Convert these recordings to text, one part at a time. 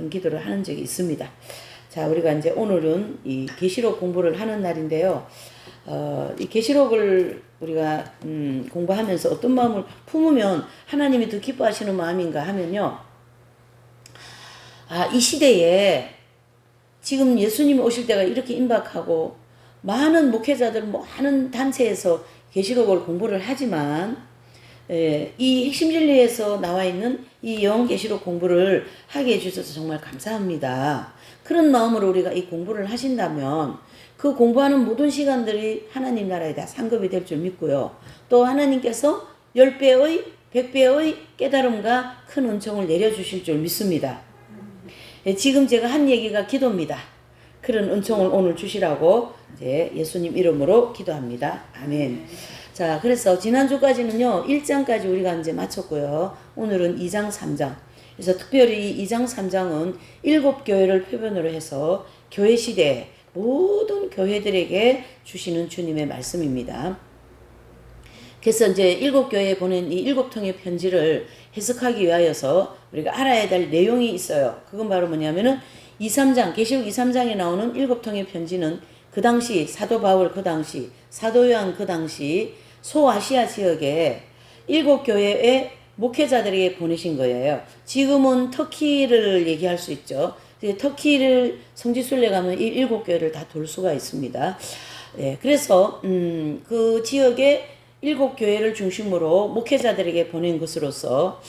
그런 기도를 하는 적이 있습니다. 자, 우리가 이제 오늘은 이 계시록 공부를 하는 날인데요. 이 계시록을 우리가 공부하면서 어떤 마음을 품으면 하나님이 더 기뻐하시는 마음인가 하면요. 이 시대에 지금 예수님이 오실 때가 이렇게 임박하고 많은 목회자들, 많은 단체에서 계시록을 공부를 하지만 이 핵심 진리에서 나와 있는 이 영혼 계시록 공부를 하게 해주셔서 정말 감사합니다. 그런 마음으로 우리가 이 공부를 하신다면 그 공부하는 모든 시간들이 하나님 나라에 다 상급이 될 줄 믿고요. 또 하나님께서 10배의 100배의 깨달음과 큰 은총을 내려주실 줄 믿습니다. 지금 제가 한 얘기가 기도입니다. 그런 은총을 오늘 주시라고 이제 예수님 이름으로 기도합니다. 아멘. 자, 그래서 지난주까지는요, 1장까지 우리가 이제 마쳤고요. 오늘은 2장, 3장. 그래서 특별히 이 2장, 3장은 7교회를 표본으로 해서 교회 시대 모든 교회들에게 주시는 주님의 말씀입니다. 그래서 이제 7교회에 보낸 이 7통의 편지를 해석하기 위하여서 우리가 알아야 될 내용이 있어요. 그건 바로 뭐냐면은 2, 3장, 계시록 2, 3장에 나오는 7통의 편지는 그 당시 사도 바울 그 당시, 사도 요한 그 당시 소아시아 지역에 7교회의 목회자들에게 보내신 거예요. 지금은 터키를 얘기할 수 있죠. 터키를 성지순례 가면 이 7교회를 다 돌 수가 있습니다. 그래서 그 지역의 7교회를 중심으로 목회자들에게 보낸 것으로서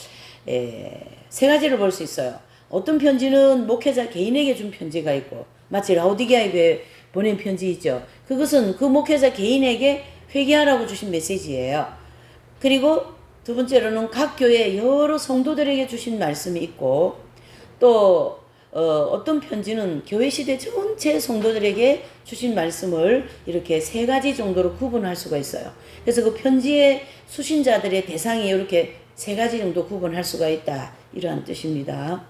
세 가지를 볼 수 있어요. 어떤 편지는 목회자 개인에게 준 편지가 있고, 마치 라오디게아 교회에 보낸 편지이죠. 그것은 그 목회자 개인에게 회개하라고 주신 메시지예요. 그리고 두 번째로는 각 교회 여러 성도들에게 주신 말씀이 있고, 또 어떤 편지는 교회 시대 전체 성도들에게 주신 말씀을 이렇게 세 가지 정도로 구분할 수가 있어요. 그래서 그 편지의 수신자들의 대상이 이렇게 세 가지 정도 구분할 수가 있다, 이러한 뜻입니다.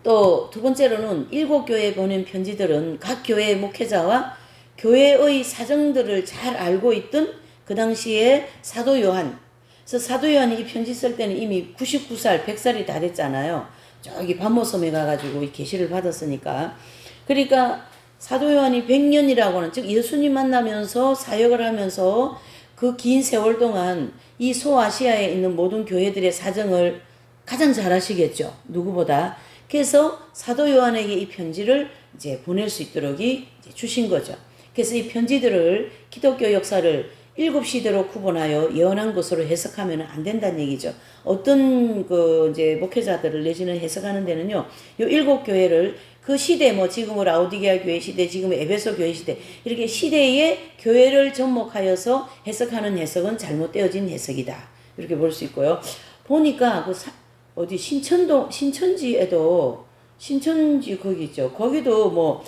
또 두 번째로는 7교회에 보낸 편지들은 각 교회의 목회자와 교회의 사정들을 잘 알고 있던 그 당시에 사도 요한. 그래서 사도 요한이 이 편지 쓸 때는 이미 99살, 100살이 다 됐잖아요. 저기 반모섬에 가가지고 이 계시를 받았으니까. 그러니까 사도 요한이 100년이라고 하는, 즉 예수님 만나면서 사역을 하면서 그 긴 세월 동안 이 소아시아에 있는 모든 교회들의 사정을 가장 잘 아시겠죠. 누구보다. 그래서 사도 요한에게 이 편지를 이제 보낼 수 있도록 이제 주신 거죠. 그래서 이 편지들을 기독교 역사를 7시대로 구분하여 예언한 것으로 해석하면 안 된다는 얘기죠. 어떤 그 이제 목회자들을 내지는 해석하는 데는요, 요 7교회를 그 시대, 지금은 라오디게아 교회 시대, 지금 에베소 교회 시대, 이렇게 시대의 교회를 접목하여서 해석하는 해석은 잘못되어진 해석이다, 이렇게 볼 수 있고요. 보니까 어디 신천지에도 신천지 거기 있죠. 거기도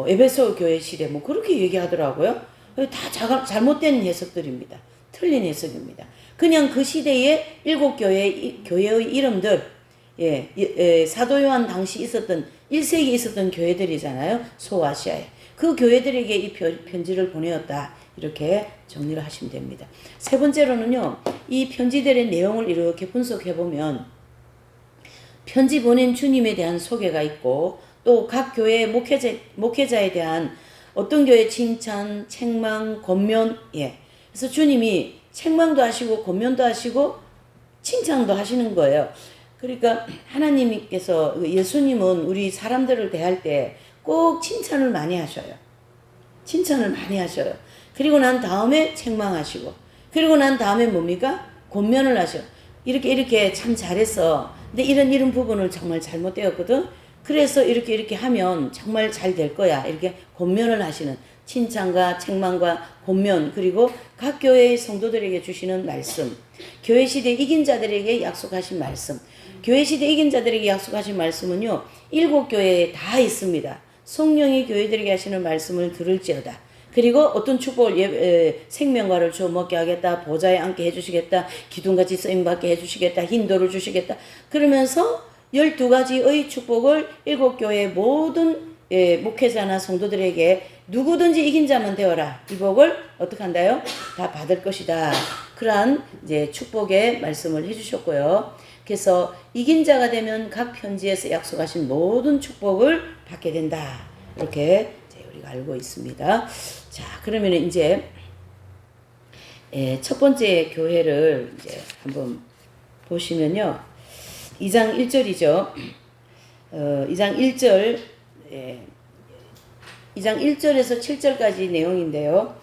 에베소 교회 시대 그렇게 얘기하더라고요. 다 잘못된 해석들입니다. 틀린 해석입니다. 그냥 그 시대의 7교회의 이름들, 사도 요한 당시 있었던 1세기 있었던 교회들이잖아요. 소아시아에. 그 교회들에게 이 편지를 보내었다, 이렇게 정리를 하시면 됩니다. 세 번째로는요, 이 편지들의 내용을 이렇게 분석해보면 편지 보낸 주님에 대한 소개가 있고, 또 각 교회의 목회자에 대한 어떤 교회 칭찬, 책망, 권면, 그래서 주님이 책망도 하시고 권면도 하시고 칭찬도 하시는 거예요. 그러니까 하나님께서, 예수님은 우리 사람들을 대할 때 꼭 칭찬을 많이 하셔요. 칭찬을 많이 하셔요. 그리고 난 다음에 책망하시고, 그리고 난 다음에 뭡니까? 권면을 하셔. 이렇게 참 잘했어. 근데 이런 부분을 정말 잘못되었거든. 그래서 이렇게 하면 정말 잘 될 거야, 이렇게 권면을 하시는, 칭찬과 책망과 권면, 그리고 각 교회의 성도들에게 주시는 말씀, 교회 시대 이긴 자들에게 약속하신 말씀. 교회 시대 이긴 자들에게 약속하신 말씀은요, 7교회에 다 있습니다. 성령이 교회들에게 하시는 말씀을 들을지어다. 그리고 어떤 축복을, 생명과를 주어 먹게 하겠다, 보좌에 앉게 해주시겠다, 기둥같이 쓰임받게 해주시겠다, 인도를 주시겠다, 그러면서 12가지의 축복을 7교회의 모든 목회자나 성도들에게 누구든지 이긴 자만 되어라, 이 복을 어떻게 한다요? 다 받을 것이다. 그러한 이제 축복의 말씀을 해주셨고요. 그래서 이긴 자가 되면 각 편지에서 약속하신 모든 축복을 받게 된다. 이렇게 우리가 알고 있습니다. 자, 그러면 이제 첫 번째 교회를 이제 한번 보시면요. 2장 1절이죠. 2장 1절, 2장 1절에서 7절까지 내용인데요.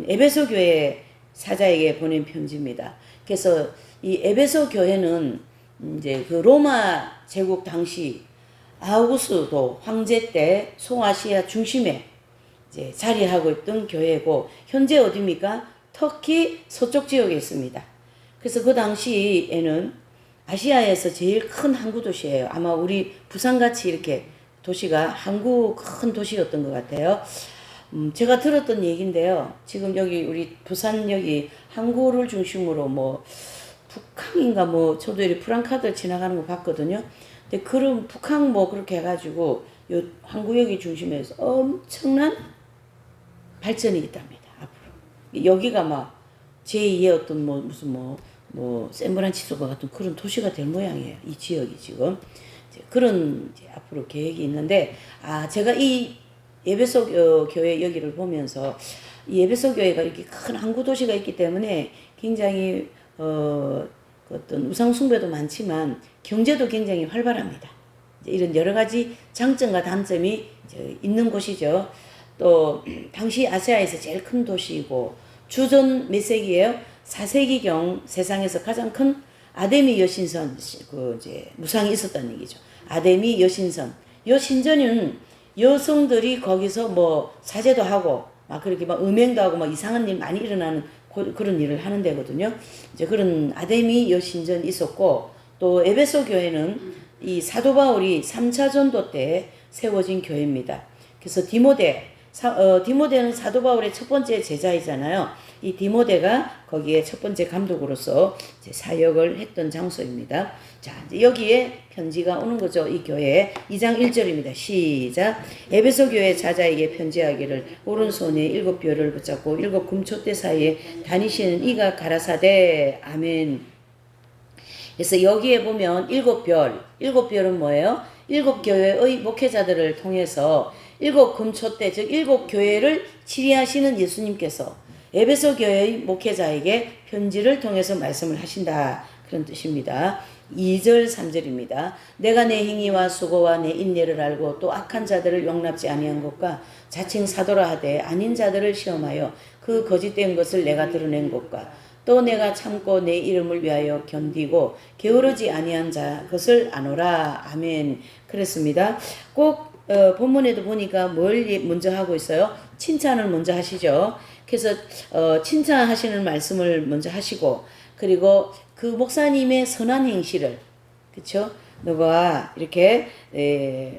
에베소 교회 사자에게 보낸 편지입니다. 그래서 이 에베소 교회는 이제 그 로마 제국 당시 아우구스도 황제 때 소아시아 중심에 이제 자리하고 있던 교회고, 현재 어디입니까? 터키 서쪽 지역에 있습니다. 그래서 그 당시에는 아시아에서 제일 큰 항구 도시예요. 아마 우리 부산같이 이렇게 도시가 항구 큰 도시였던 것 같아요. 제가 들었던 얘기인데요. 지금 여기 우리 부산 여기 항구를 중심으로 뭐 북항인가 뭐 저도 이 프랑카드 지나가는 거 봤거든요. 근데 그런 북항 뭐 그렇게 해가지고 요 항구역이 중심에서 엄청난 발전이 있답니다. 앞으로 여기가 막 제2의 어떤 뭐 무슨 뭐 샌프란시스코 같은 그런 도시가 될 모양이에요. 이 지역이 지금 그런 이제 앞으로 계획이 있는데, 제가 이 에베소 교회 여기를 보면서 이 에베소 교회가 이렇게 큰 항구 도시가 있기 때문에 굉장히 어떤 우상 숭배도 많지만 경제도 굉장히 활발합니다. 이런 여러 가지 장점과 단점이 있는 곳이죠. 또 당시 아시아에서 제일 큰 도시이고, 주전 몇 세기예요? 4세기경 세상에서 가장 큰 아데미 여신선 무상이 있었다는 얘기죠. 아데미 여신선. 요 신전은 여성들이 거기서 뭐 사제도 하고 막 그렇게 막 음행도 하고 막 이상한 일 많이 일어나는 그런 일을 하는 데거든요. 이제 그런 아데미 여신전이 있었고, 또 에베소 교회는 이 사도 바울이 3차 전도 때 세워진 교회입니다. 그래서 디모데는 사도 바울의 첫 번째 제자이잖아요. 이 디모데가 거기에 첫 번째 감독으로서 사역을 했던 장소입니다. 자, 이제 여기에 편지가 오는 거죠. 이 교회에 2장 1절입니다. 시작. 에베소 교회 자자에게 편지하기를 오른손에 7뼈를 붙잡고 7 금초대 사이에 다니시는 이가 가라사대. 아멘. 그래서 여기에 보면 7별은 뭐예요? 7교회의 목회자들을 통해서 7 금초대, 즉 7교회를 치리하시는 예수님께서 에베소 교회의 목회자에게 편지를 통해서 말씀을 하신다. 그런 뜻입니다. 2절 3절입니다. 내가 내 행위와 수고와 내 인내를 알고 또 악한 자들을 용납지 아니한 것과 자칭 사도라 하되 아닌 자들을 시험하여 그 거짓된 것을 내가 드러낸 것과 또 내가 참고 내 이름을 위하여 견디고 게으르지 아니한 자 그것을 아노라. 아멘. 그랬습니다. 꼭 본문에도 보니까 뭘 먼저 하고 있어요? 칭찬을 먼저 하시죠. 그래서 칭찬하시는 말씀을 먼저 하시고, 그리고 그 목사님의 선한 행실을, 그쵸? 너가 이렇게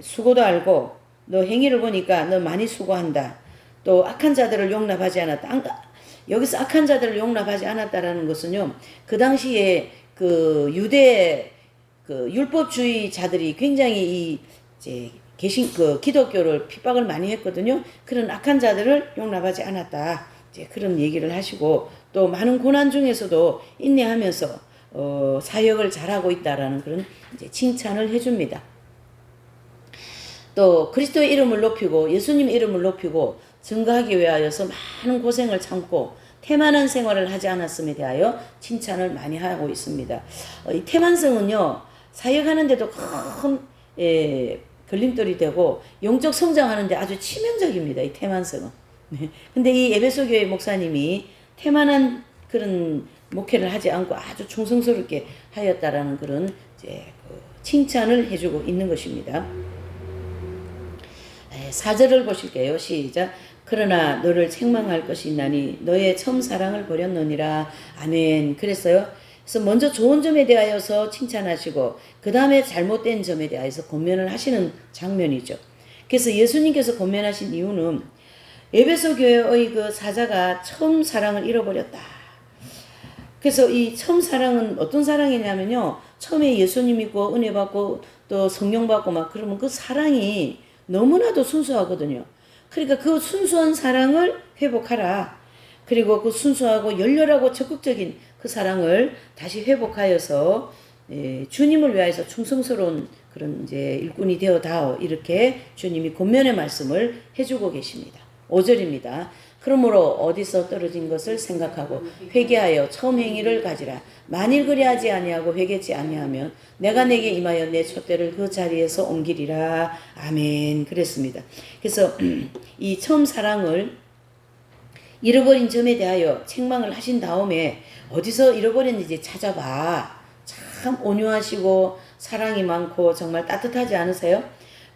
수고도 알고 너 행위를 보니까 너 많이 수고한다. 또 악한 자들을 용납하지 않았다. 여기서 악한 자들을 용납하지 않았다라는 것은요, 그 당시에 그 유대 그 율법주의자들이 굉장히 기독교를 핍박을 많이 했거든요. 그런 악한 자들을 용납하지 않았다. 이제 그런 얘기를 하시고, 또 많은 고난 중에서도 인내하면서 사역을 잘하고 있다라는 그런 이제 칭찬을 해줍니다. 또 그리스도의 이름을 높이고 예수님의 이름을 높이고 증거하기 위하여서 많은 고생을 참고 태만한 생활을 하지 않았음에 대하여 칭찬을 많이 하고 있습니다. 이 태만성은요, 사역하는데도 큰 걸림돌이 되고 영적 성장하는데 아주 치명적입니다. 이 태만성은. 네. 근데 이 에베소 교회 목사님이 태만한 그런 목회를 하지 않고 아주 충성스럽게 하였다라는 그런 칭찬을 해주고 있는 것입니다. 4절을 보실게요. 시작. 그러나 너를 책망할 것이 있나니 너의 처음 사랑을 버렸느니라. 아멘. 그랬어요. 그래서 먼저 좋은 점에 대하여서 칭찬하시고 그 다음에 잘못된 점에 대하여서 권면을 하시는 장면이죠. 그래서 예수님께서 권면하신 이유는 에베소 교회의 그 사자가 처음 사랑을 잃어버렸다. 그래서 이 처음 사랑은 어떤 사랑이냐면요, 처음에 예수님 믿고 은혜 받고 또 성령 받고 막 그러면 그 사랑이 너무나도 순수하거든요. 그러니까 그 순수한 사랑을 회복하라. 그리고 그 순수하고 열렬하고 적극적인 그 사랑을 다시 회복하여서 주님을 위하여서 충성스러운 그런 이제 일꾼이 되어다오, 이렇게 주님이 권면의 말씀을 해주고 계십니다. 5절입니다. 그러므로 어디서 떨어진 것을 생각하고 회개하여 처음 행위를 가지라. 만일 그리하지 아니하고 회개치 아니하면 내가 내게 임하여 내 촛대를 그 자리에서 옮기리라. 아멘. 그랬습니다. 그래서 이 처음 사랑을 잃어버린 점에 대하여 책망을 하신 다음에 어디서 잃어버렸는지 찾아봐. 참 온유하시고 사랑이 많고 정말 따뜻하지 않으세요?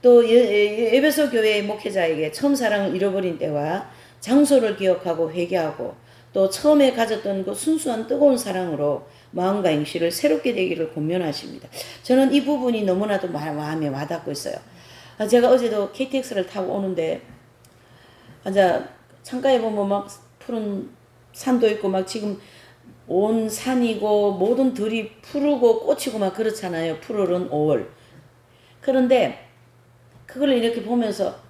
또 에베소 교회의 목회자에게 처음 사랑을 잃어버린 때와 장소를 기억하고 회개하고 또 처음에 가졌던 그 순수한 뜨거운 사랑으로 마음과 행실을 새롭게 되기를 권면하십니다. 저는 이 부분이 너무나도 마음에 와닿고 있어요. 제가 어제도 KTX를 타고 오는데 창가에 보면 막 푸른 산도 있고 막 지금 온 산이고 모든 들이 푸르고 꽃이고 막 그렇잖아요. 푸르른 5월. 그런데 그걸 이렇게 보면서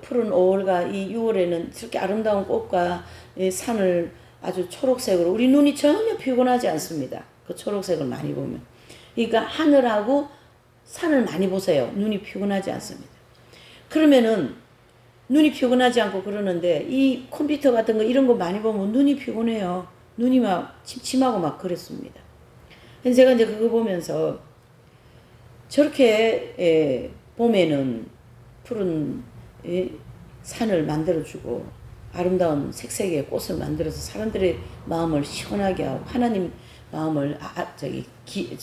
푸른 5월과 이 6월에는 저렇게 아름다운 꽃과 이 산을 아주 초록색으로, 우리 눈이 전혀 피곤하지 않습니다. 그 초록색을 많이 보면. 그러니까 하늘하고 산을 많이 보세요. 눈이 피곤하지 않습니다. 그러면은 눈이 피곤하지 않고 그러는데 이 컴퓨터 같은 거 이런 거 많이 보면 눈이 피곤해요. 눈이 막 침침하고 막 그랬습니다. 그래서 제가 이제 그거 보면서 저렇게 보면은 푸른 산을 만들어주고 아름다운 색색의 꽃을 만들어서 사람들의 마음을 시원하게 하고 하나님 마음을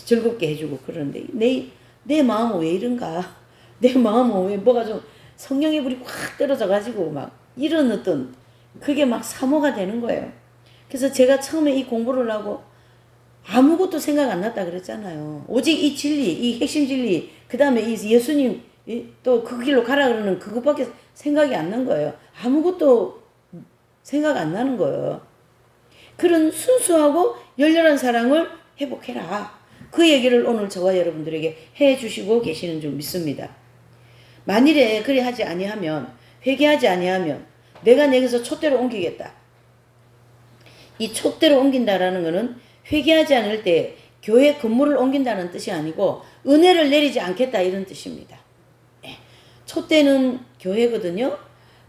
즐겁게 해주고 그러는데 내 마음은 왜 이런가? 내 마음은 왜 뭐가 좀 성령의 불이 확 떨어져 가지고 막 이런 어떤 그게 막 사모가 되는 거예요. 그래서 제가 처음에 이 공부를 하고 아무것도 생각 안 났다 그랬잖아요. 오직 이 진리, 이 핵심 진리, 그 다음에 이 예수님 또 그 길로 가라 그러는 그것밖에 생각이 안 난 거예요. 아무것도 생각 안 나는 거예요. 그런 순수하고 열렬한 사랑을 회복해라. 그 얘기를 오늘 저와 여러분들에게 해 주시고 계시는 줄 믿습니다. 만일에 그리 하지 아니하면, 회개하지 아니하면 내가 내게서 촛대로 옮기겠다. 이 촛대로 옮긴다라는 것은 회개하지 않을 때 교회 건물을 옮긴다는 뜻이 아니고 은혜를 내리지 않겠다 이런 뜻입니다. 촛대는 교회거든요.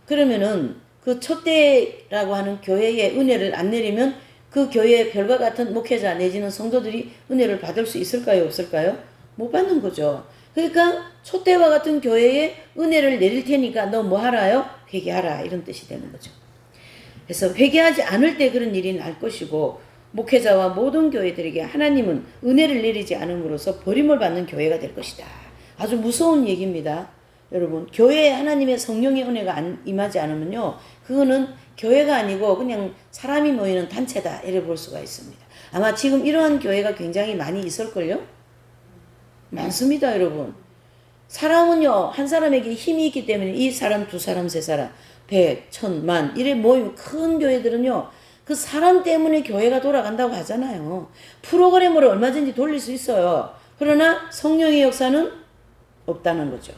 그러면은 그 촛대라고 하는 교회의 은혜를 안 내리면 그 교회의 별과 같은 목회자 내지는 성도들이 은혜를 받을 수 있을까요? 없을까요? 못 받는 거죠. 그러니까 촛대와 같은 교회에 은혜를 내릴 테니까 너 뭐 하라요? 회개하라 이런 뜻이 되는 거죠. 그래서 회개하지 않을 때 그런 일이 날 것이고 목회자와 모든 교회들에게 하나님은 은혜를 내리지 않음으로써 버림을 받는 교회가 될 것이다. 아주 무서운 얘기입니다. 여러분, 교회에 하나님의 성령의 은혜가 임하지 않으면요, 그거는 교회가 아니고 그냥 사람이 모이는 단체다 이래 볼 수가 있습니다. 아마 지금 이러한 교회가 굉장히 많이 있을걸요? 많습니다, 여러분. 사람은요, 한 사람에게 힘이 있기 때문에 이 사람, 두 사람, 세 사람, 100, 1000만 이래 모이면 큰 교회들은요, 그 사람 때문에 교회가 돌아간다고 하잖아요. 프로그램으로 얼마든지 돌릴 수 있어요. 그러나 성령의 역사는 없다는 거죠.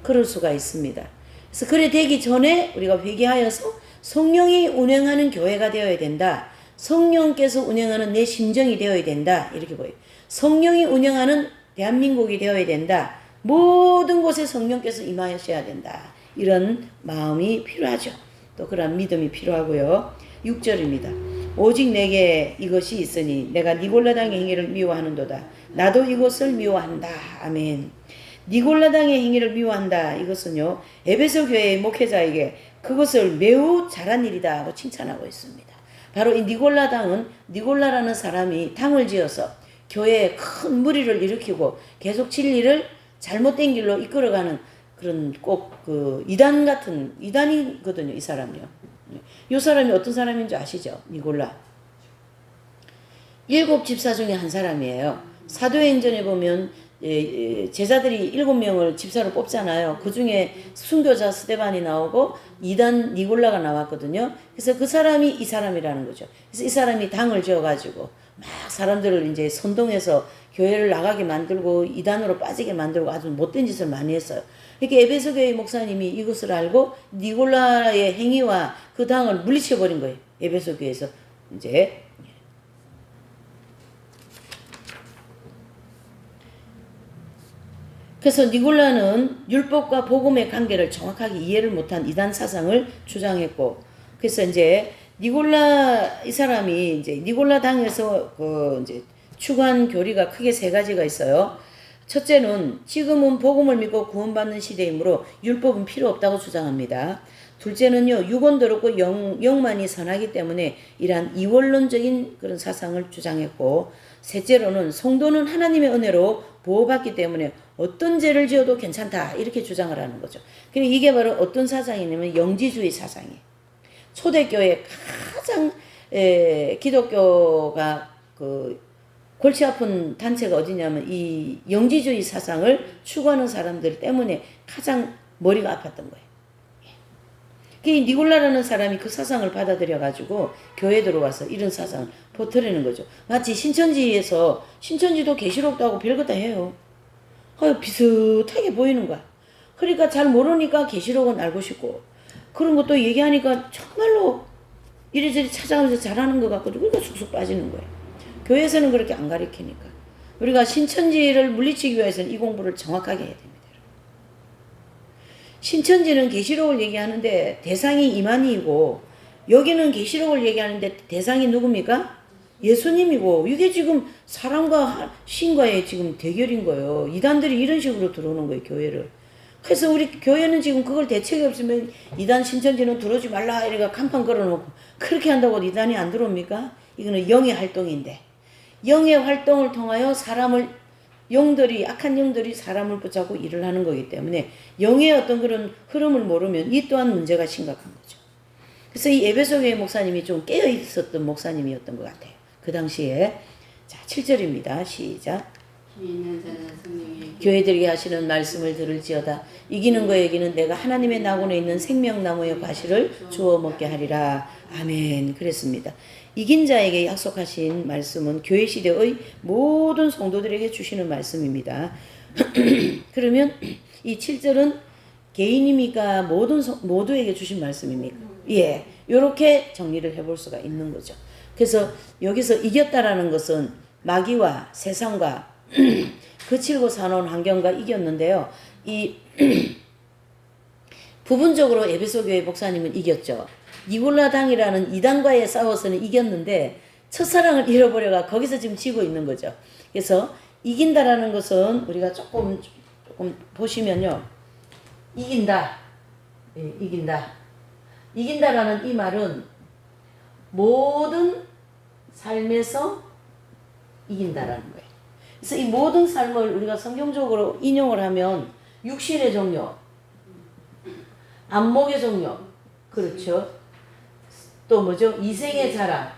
그럴 수가 있습니다. 그래서 그래 되기 전에 우리가 회개하여서 성령이 운행하는 교회가 되어야 된다. 성령께서 운행하는 내 심정이 되어야 된다. 이렇게 보여요. 성령이 운영하는 대한민국이 되어야 된다. 모든 곳에 성령께서 임하셔야 된다. 이런 마음이 필요하죠. 또 그런 믿음이 필요하고요. 6절입니다. 오직 내게 이것이 있으니 내가 니골라당의 행위를 미워하는도다. 나도 이것을 미워한다. 아멘. 니골라당의 행위를 미워한다. 이것은요, 에베소 교회의 목회자에게 그것을 매우 잘한 일이다 하고 칭찬하고 있습니다. 바로 이 니골라당은 니골라라는 사람이 당을 지어서 교회에 큰 무리를 일으키고 계속 진리를 잘못된 길로 이끌어가는 그런 꼭 그 이단 같은 이단이거든요. 이 사람이요. 이 사람이 어떤 사람인 줄 아시죠? 니골라. 7 집사 중에 한 사람이에요. 사도행전에 보면 제자들이 7명을 집사로 뽑잖아요. 그 중에 순교자 스데반이 나오고 이단 니골라가 나왔거든요. 그래서 그 사람이 이 사람이라는 거죠. 그래서 이 사람이 당을 지어가지고 막 사람들을 이제 선동해서 교회를 나가게 만들고 이단으로 빠지게 만들고 아주 못된 짓을 많이 했어요. 이렇게 에베소 교회 목사님이 이것을 알고 니골라의 행위와 그 당을 물리쳐버린 거예요. 에베소 교회에서 이제 그래서 니골라는 율법과 복음의 관계를 정확하게 이해를 못한 이단 사상을 주장했고, 그래서 이제 니골라 이 사람이 이제 니골라 당에서 그 이제 추구한 교리가 크게 세 가지가 있어요. 첫째는 지금은 복음을 믿고 구원받는 시대이므로 율법은 필요 없다고 주장합니다. 둘째는요, 육은 더럽고 영만이 선하기 때문에 이러한 이원론적인 그런 사상을 주장했고, 셋째로는 성도는 하나님의 은혜로 보호받기 때문에 어떤 죄를 지어도 괜찮다 이렇게 주장을 하는 거죠. 그리고 이게 바로 어떤 사상이냐면 영지주의 사상이에요. 초대교회 가장 기독교가 그 골치 아픈 단체가 어디냐면 이 영지주의 사상을 추구하는 사람들 때문에 가장 머리가 아팠던 거예요. 그 니골라라는 사람이 그 사상을 받아들여 가지고 교회에 들어와서 이런 사상을 퍼뜨리는 거죠. 마치 신천지도 계시록도 하고 별거 다 해요. 비슷하게 보이는 거야. 그러니까 잘 모르니까 계시록은 알고 싶고 그런 것도 얘기하니까 정말로 이리저리 찾아가면서 잘하는 것 같거든. 그러니까 쑥쑥 빠지는 거예요. 교회에서는 그렇게 안 가르치니까. 우리가 신천지를 물리치기 위해서는 이 공부를 정확하게 해야 됩니다. 신천지는 계시록을 얘기하는데 대상이 이만희이고, 여기는 계시록을 얘기하는데 대상이 누굽니까? 예수님이고, 이게 지금 사람과 신과의 지금 대결인 거예요. 이단들이 이런 식으로 들어오는 거예요, 교회를. 그래서 우리 교회는 지금 그걸 대책이 없으면 이단 신천지는 들어오지 말라 이래가 간판 걸어놓고 그렇게 한다고 이단이 안 들어옵니까? 이거는 영의 활동인데, 영의 활동을 통하여 악한 영들이 사람을 붙잡고 일을 하는 거기 때문에 영의 어떤 그런 흐름을 모르면 이 또한 문제가 심각한 거죠. 그래서 이 에베소 교회 목사님이 좀 깨어 있었던 목사님이었던 것 같아요. 그 당시에. 자, 7절입니다. 시작. 교회들에게 하시는 말씀을 들을지어다. 이기는 거에게는 내가 하나님의 나군에 있는 생명나무의 과실을 주워 먹게 하리라. 아멘. 그랬습니다. 이긴 자에게 약속하신 말씀은 교회 시대의 모든 성도들에게 주시는 말씀입니다. 그러면 이 7절은 개인입니까? 모두에게 주신 말씀입니까? 예. 이렇게 정리를 해볼 수가 있는 거죠. 그래서 여기서 이겼다라는 것은 마귀와 세상과 거칠고 사나운 환경과 이겼는데요. 이 부분적으로 에베소 교회 목사님은 이겼죠. 니골라당이라는 이단과의 싸워서는 이겼는데 첫사랑을 잃어버려가 거기서 지금 지고 있는 거죠. 그래서 이긴다라는 것은 우리가 조금 보시면요. 이긴다. 예, 이긴다. 이긴다라는 이 말은 모든 삶에서 이긴다라는 거예요. 그래서 이 모든 삶을 우리가 성경적으로 인용을 하면 육신의 종료, 안목의 종료, 그렇죠. 또 뭐죠? 이생의 자랑.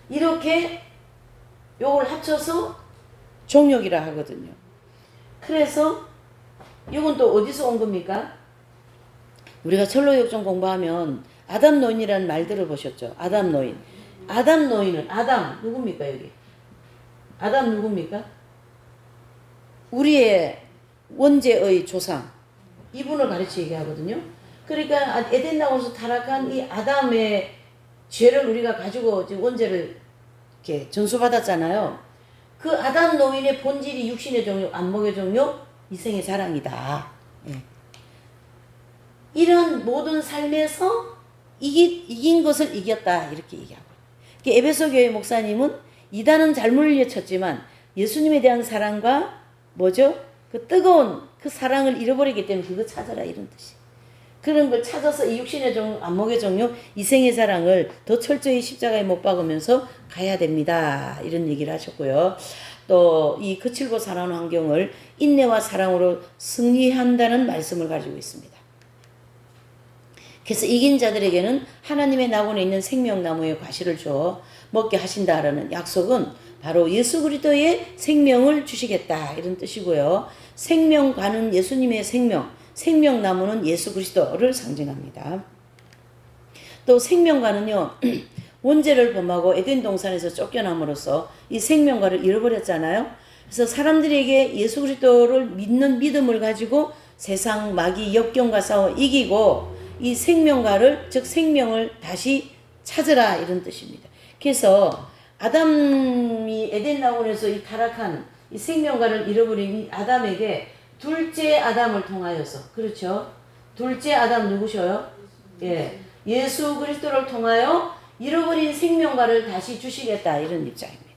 이렇게 요걸 합쳐서 종욕이라 하거든요. 그래서 이건 또 어디서 온 겁니까? 우리가 철로역정 공부하면 아담 노인이라는 말 들어보셨죠? 아담 노인. 아담 노인은 아담 누굽니까 여기? 아담 누굽니까? 우리의 원죄의 조상. 이분을 가르쳐 얘기하거든요. 그러니까 에덴 나무에서 타락한 이 아담의 죄를 우리가 가지고 원죄를 이렇게 전수받았잖아요. 그 아담 노인의 본질이 육신의 종료, 안목의 종료, 이생의 자랑이다. 예. 이런 모든 삶에서 이긴 것을 이겼다 이렇게 얘기하고. 에베소 교회 목사님은 이단은 잘 물리쳤지만 예수님에 대한 사랑과 뭐죠? 그 뜨거운 그 사랑을 잃어버리기 때문에 그거 찾아라 이런 뜻이. 그런 걸 찾아서 이 육신의 종료, 안목의 종료, 이생의 자랑을 더 철저히 십자가에 못 박으면서 가야 됩니다. 이런 얘기를 하셨고요. 또 이 거칠고 사나운 환경을 인내와 사랑으로 승리한다는 말씀을 가지고 있습니다. 그래서 이긴 자들에게는 하나님의 낙원에 있는 생명나무의 과실을 줘 먹게 하신다라는 약속은 바로 예수 그리스도의 생명을 주시겠다 이런 뜻이고요. 생명과는 예수님의 생명나무는 예수 그리스도를 상징합니다. 또 생명과는요. 원죄를 범하고 에덴 동산에서 쫓겨남으로써 이 생명과를 잃어버렸잖아요. 그래서 사람들에게 예수 그리스도를 믿는 믿음을 가지고 세상 마귀 역경과 싸워 이기고 이 생명과를 즉 생명을 다시 찾으라 이런 뜻입니다. 그래서 아담이 에덴 나원에서 이 타락한 이 생명과를 잃어버린 이 아담에게 둘째 아담을 통하여서, 그렇죠? 둘째 아담 누구셔요? 예, 예수 그리스도를 통하여 잃어버린 생명과를 다시 주시겠다, 이런 입장입니다.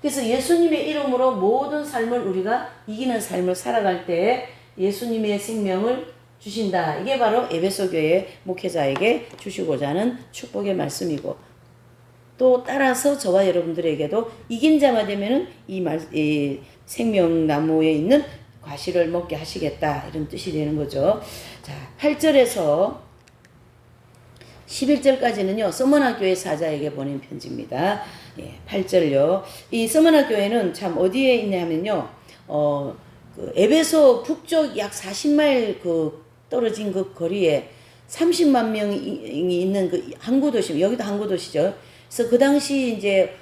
그래서 예수님의 이름으로 모든 삶을 우리가 이기는 삶을 살아갈 때 예수님의 생명을 주신다. 이게 바로 에베소 교회 목회자에게 주시고자 하는 축복의 말씀이고, 또 따라서 저와 여러분들에게도 이긴 자가 되면은 이 생명나무에 있는 과실을 먹게 하시겠다, 이런 뜻이 되는 거죠. 자, 8절에서 11절까지는요, 서머나 교회 사자에게 보낸 편지입니다. 예, 8절요. 이 서머나 교회는 참 어디에 있냐면요, 그 에베소 북쪽 약 40마일 그 떨어진 그 거리에 30만 명이 있는 그 항구 도시, 여기도 항구 도시죠. 그래서 그 당시 이제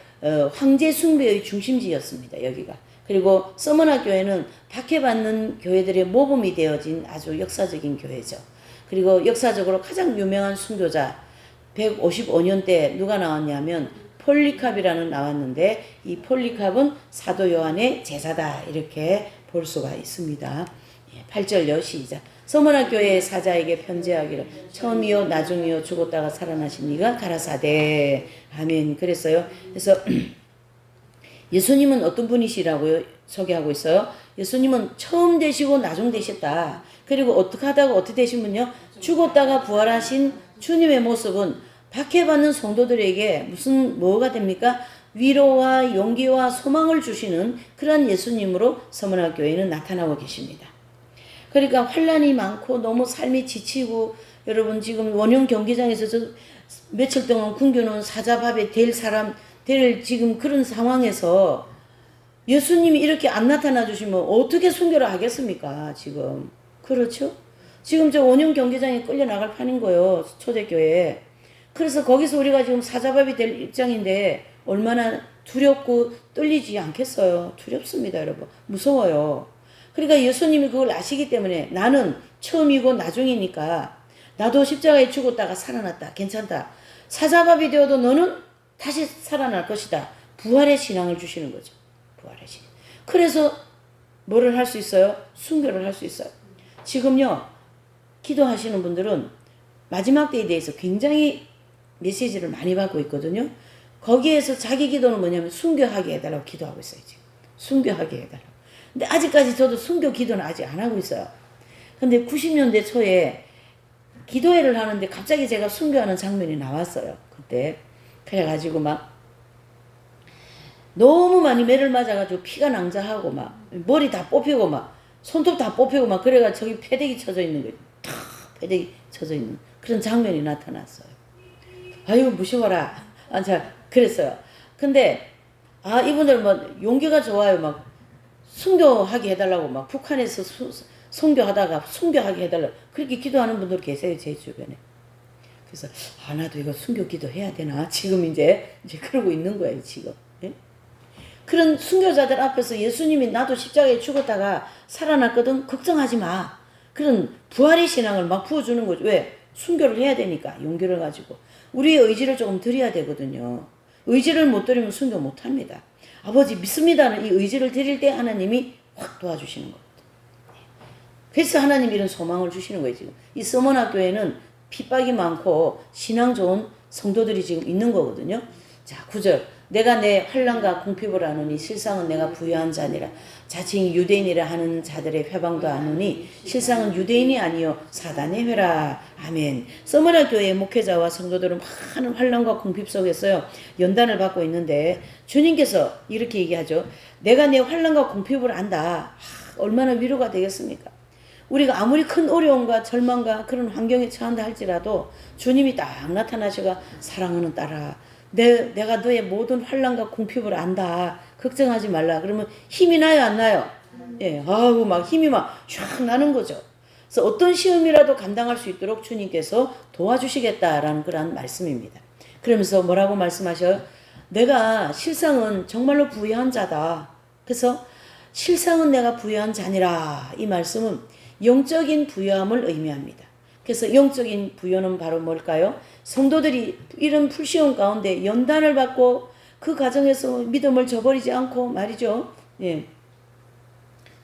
황제 숭배의 중심지였습니다, 여기가. 그리고 서머나 교회는 박해받는 교회들의 모범이 되어진 아주 역사적인 교회죠. 그리고 역사적으로 가장 유명한 순교자 155년 때 누가 나왔냐면 폴리캅이라는 나왔는데, 이 폴리캅은 사도 요한의 제자다, 이렇게 볼 수가 있습니다. 8절요, 시작. 서머나 교회의 사자에게 편지하기를 처음이요 나중이요 죽었다가 살아나신 이가 가라사대. 아멘. 그랬어요. 그래서 예수님은 어떤 분이시라고요? 소개하고 있어요. 예수님은 처음 되시고 나중 되셨다. 그리고 어떻게 하다가 어떻게 되신 분요? 죽었다가 부활하신 주님의 모습은 박해받는 성도들에게 뭐가 됩니까? 위로와 용기와 소망을 주시는 그런 예수님으로 서머나 교회는 나타나고 계십니다. 그러니까 환란이 많고 너무 삶이 지치고, 여러분 지금 원형 경기장에서 며칠 동안 굶겨놓은 사자밥에 될 지금 그런 상황에서 예수님이 이렇게 안 나타나 주시면 어떻게 순교를 하겠습니까, 지금. 그렇죠? 지금 저 원형 경기장에 끌려 나갈 판인 거예요, 초대교회. 그래서 거기서 우리가 지금 사자밥이 될 입장인데 얼마나 두렵고 떨리지 않겠어요? 두렵습니다, 여러분. 무서워요. 그러니까 예수님이 그걸 아시기 때문에 나는 처음이고 나중이니까 나도 십자가에 죽었다가 살아났다, 괜찮다. 사자밥이 되어도 너는 다시 살아날 것이다. 부활의 신앙을 주시는 거죠. 부활의 신앙. 그래서 뭐를 할 수 있어요? 순교를 할 수 있어요. 지금요, 기도하시는 분들은 마지막 때에 대해서 굉장히 메시지를 많이 받고 있거든요. 거기에서 자기 기도는 뭐냐면 순교하게 해달라고 기도하고 있어요, 지금. 순교하게 해달라고. 근데 아직까지 저도 순교 기도는 아직 안 하고 있어요. 근데 90년대 초에 기도회를 하는데 갑자기 제가 순교하는 장면이 나왔어요, 그때. 그래가지고 막 너무 많이 매를 맞아가지고 피가 낭자하고 막 머리 다 뽑히고 막 손톱 다 뽑히고 막 그래가 저기 패대기 쳐져 있는 거예요. 탁 패대기 쳐져 있는 그런 장면이 나타났어요. 아유 무시워라. 자 그랬어요. 근데 이분들 뭐 용기가 좋아요. 막 순교하게 해달라고 막 북한에서 선교하다가 순교하게 해달라고 그렇게 기도하는 분들 계세요, 제 주변에. 그래서 나도 이거 순교 기도 해야 되나 지금 이제 그러고 있는 거예요, 지금. 예? 그런 순교자들 앞에서 예수님이 나도 십자가에 죽었다가 살아났거든, 걱정하지 마. 그런 부활의 신앙을 막 부어주는 거죠. 왜? 순교를 해야 되니까. 용기를 가지고 우리의 의지를 조금 드려야 되거든요. 의지를 못 드리면 순교 못 합니다. 아버지 믿습니다는 이 의지를 드릴 때 하나님이 확 도와주시는 겁니다. 그래서 하나님이 이런 소망을 주시는 거예요, 지금. 이 서머나 교회는 핍박이 많고 신앙 좋은 성도들이 지금 있는 거거든요. 자, 9절. 내가 내 환난과 궁핍을 아노니 실상은 내가 부유한 자니라. 자칭 유대인이라 하는 자들의 회방도 아노니 실상은 유대인이 아니요 사단의 회라. 아멘. 서머나 교회의 목회자와 성도들은 많은 환난과 궁핍 속에서요 연단을 받고 있는데 주님께서 이렇게 얘기하죠. 내가 내 환난과 궁핍을 안다. 얼마나 위로가 되겠습니까? 우리가 아무리 큰 어려움과 절망과 그런 환경에 처한다 할지라도 주님이 딱 나타나셔가 사랑하는 딸아, 내가 너의 모든 환난과 궁핍을 안다. 걱정하지 말라. 그러면 힘이 나요, 안 나요? 예, 막 힘이 막 쫙 나는 거죠. 그래서 어떤 시험이라도 감당할 수 있도록 주님께서 도와주시겠다라는 그런 말씀입니다. 그러면서 뭐라고 말씀하셔요? 내가 실상은 정말로 부유한 자다. 그래서 실상은 내가 부유한 자니라. 이 말씀은 영적인 부유함을 의미합니다. 그래서 영적인 부유는 바로 뭘까요? 성도들이 이런 불시험 가운데 연단을 받고 그 과정에서 믿음을 저버리지 않고 말이죠. 예.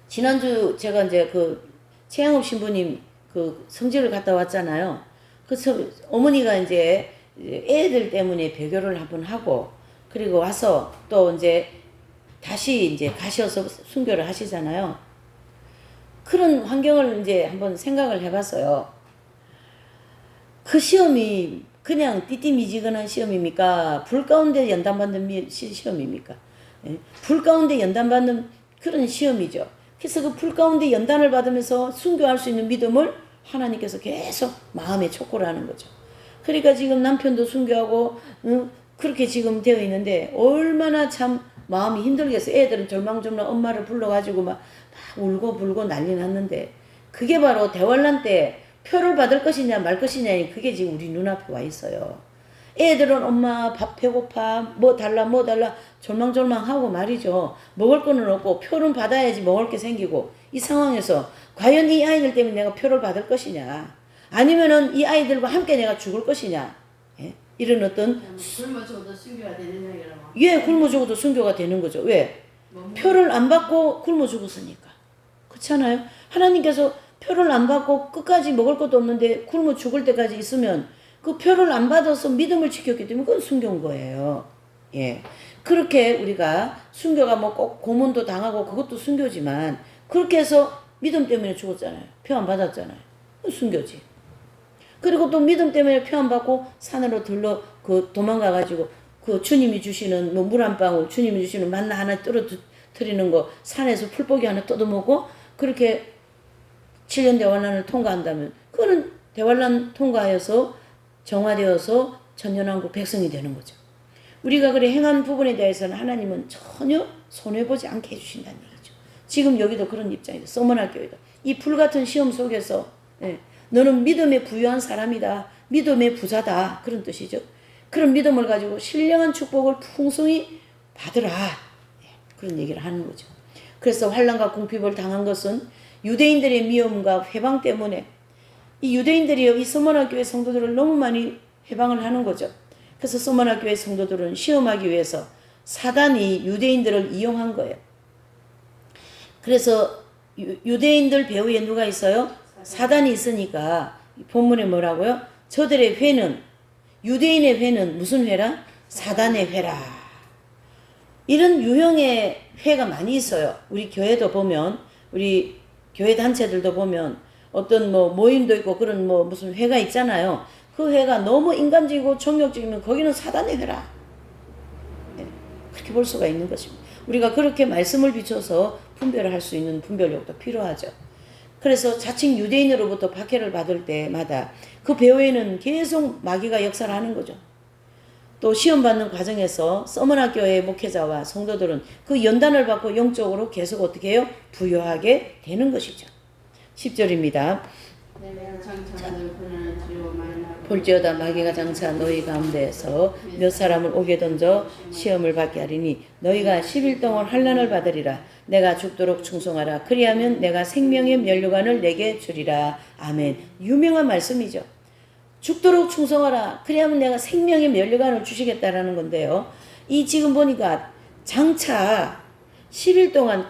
지난주 제가 이제 그 최양업 신부님 그 성지를 갔다 왔잖아요. 어머니가 이제 애들 때문에 배교를 한번 하고 그리고 와서 또 이제 다시 이제 가셔서 순교를 하시잖아요. 그런 환경을 이제 한번 생각을 해봤어요. 그 시험이 그냥 띠띠미지근한 시험입니까? 불 가운데 연단받는 시험입니까? 예? 불 가운데 연단받는 그런 시험이죠. 그래서 그 불 가운데 연단을 받으면서 순교할 수 있는 믿음을 하나님께서 계속 마음에 촉구를 하는 거죠. 그러니까 지금 남편도 순교하고 그렇게 지금 되어 있는데 얼마나 참 마음이 힘들겠어요. 애들은 절망절망 엄마를 불러가지고 막 울고 불고 난리 났는데 그게 바로 대환란 때 표를 받을 것이냐 말 것이냐 그게 지금 우리 눈앞에 와 있어요. 애들은 엄마 밥 배고파 뭐 달라 절망절망하고 말이죠. 먹을 거는 없고 표는 받아야지 먹을 게 생기고 이 상황에서 과연 이 아이들 때문에 내가 표를 받을 것이냐 아니면은 이 아이들과 함께 내가 죽을 것이냐 예? 이런 어떤 굶어 죽어도 순교가 되느냐 이런 거. 예, 굶어 죽어도 순교가 되는 거죠. 왜? 표를 안 받고 굶어 죽었으니까. 그렇잖아요. 하나님께서 표를 안 받고 끝까지 먹을 것도 없는데 굶어 죽을 때까지 있으면 그 표를 안 받아서 믿음을 지켰기 때문에 그건 순교인 거예요. 예. 그렇게 우리가 순교가 뭐 꼭 고문도 당하고 그것도 순교지만 그렇게 해서 믿음 때문에 죽었잖아요. 표 안 받았잖아요. 그건 순교지. 그리고 또 믿음 때문에 표 안 받고 산으로 도망가가지고 그 주님이 주시는 뭐 물 한 방울, 주님이 주시는 만나 하나 떨어뜨리는 거, 산에서 풀포기 하나 뜯어먹고 그렇게 7년 대환란을 통과한다면 그거는 대환란 통과해서 정화되어서 천년왕국 백성이 되는 거죠. 우리가 그래 행한 부분에 대해서는 하나님은 전혀 손해보지 않게 해주신다는 얘기죠. 지금 여기도 그런 입장이죠. 서머날 교회도. 이 불같은 시험 속에서 너는 믿음에 부유한 사람이다. 믿음의 부자다. 그런 뜻이죠. 그런 믿음을 가지고 신령한 축복을 풍성히 받으라. 그런 얘기를 하는 거죠. 그래서 환난과 궁핍을 당한 것은 유대인들의 미움과 회방 때문에 이 유대인들이 이 서머나 교회 성도들을 너무 많이 회방을 하는 거죠. 그래서 서머나 교회 성도들은 시험하기 위해서 사단이 유대인들을 이용한 거예요. 그래서 유대인들 배후에 누가 있어요? 사단이 있으니까 본문에 뭐라고요? 저들의 회는 유대인의 회는 무슨 회라? 사단의 회라. 이런 유형의 회가 많이 있어요. 우리 교회도 보면 우리 교회 단체들도 보면 어떤 뭐 모임도 있고 그런 뭐 무슨 회가 있잖아요. 그 회가 너무 인간적이고 정욕적이면 거기는 사단의 회라. 네, 그렇게 볼 수가 있는 것입니다. 우리가 그렇게 말씀을 비춰서 분별을 할 수 있는 분별력도 필요하죠. 그래서 자칭 유대인으로부터 박해를 받을 때마다 그 배후에는 계속 마귀가 역사를 하는 거죠. 또 시험받는 과정에서 서머나 교회의 목회자와 성도들은 그 연단을 받고 영적으로 계속 어떻게 해요? 부유하게 되는 것이죠. 10절입니다. 볼지어다 마귀가 장차 너희 가운데에서 몇 사람을 오게 던져 시험을 받게 하리니 너희가 10일 동안 환난을 받으리라. 내가 죽도록 충성하라. 그리하면 내가 생명의 면류관을 내게 주리라. 아멘. 유명한 말씀이죠. 죽도록 충성하라. 그리하면 내가 생명의 면류관을 주시겠다라는 건데요. 이 지금 보니까 장차 10일 동안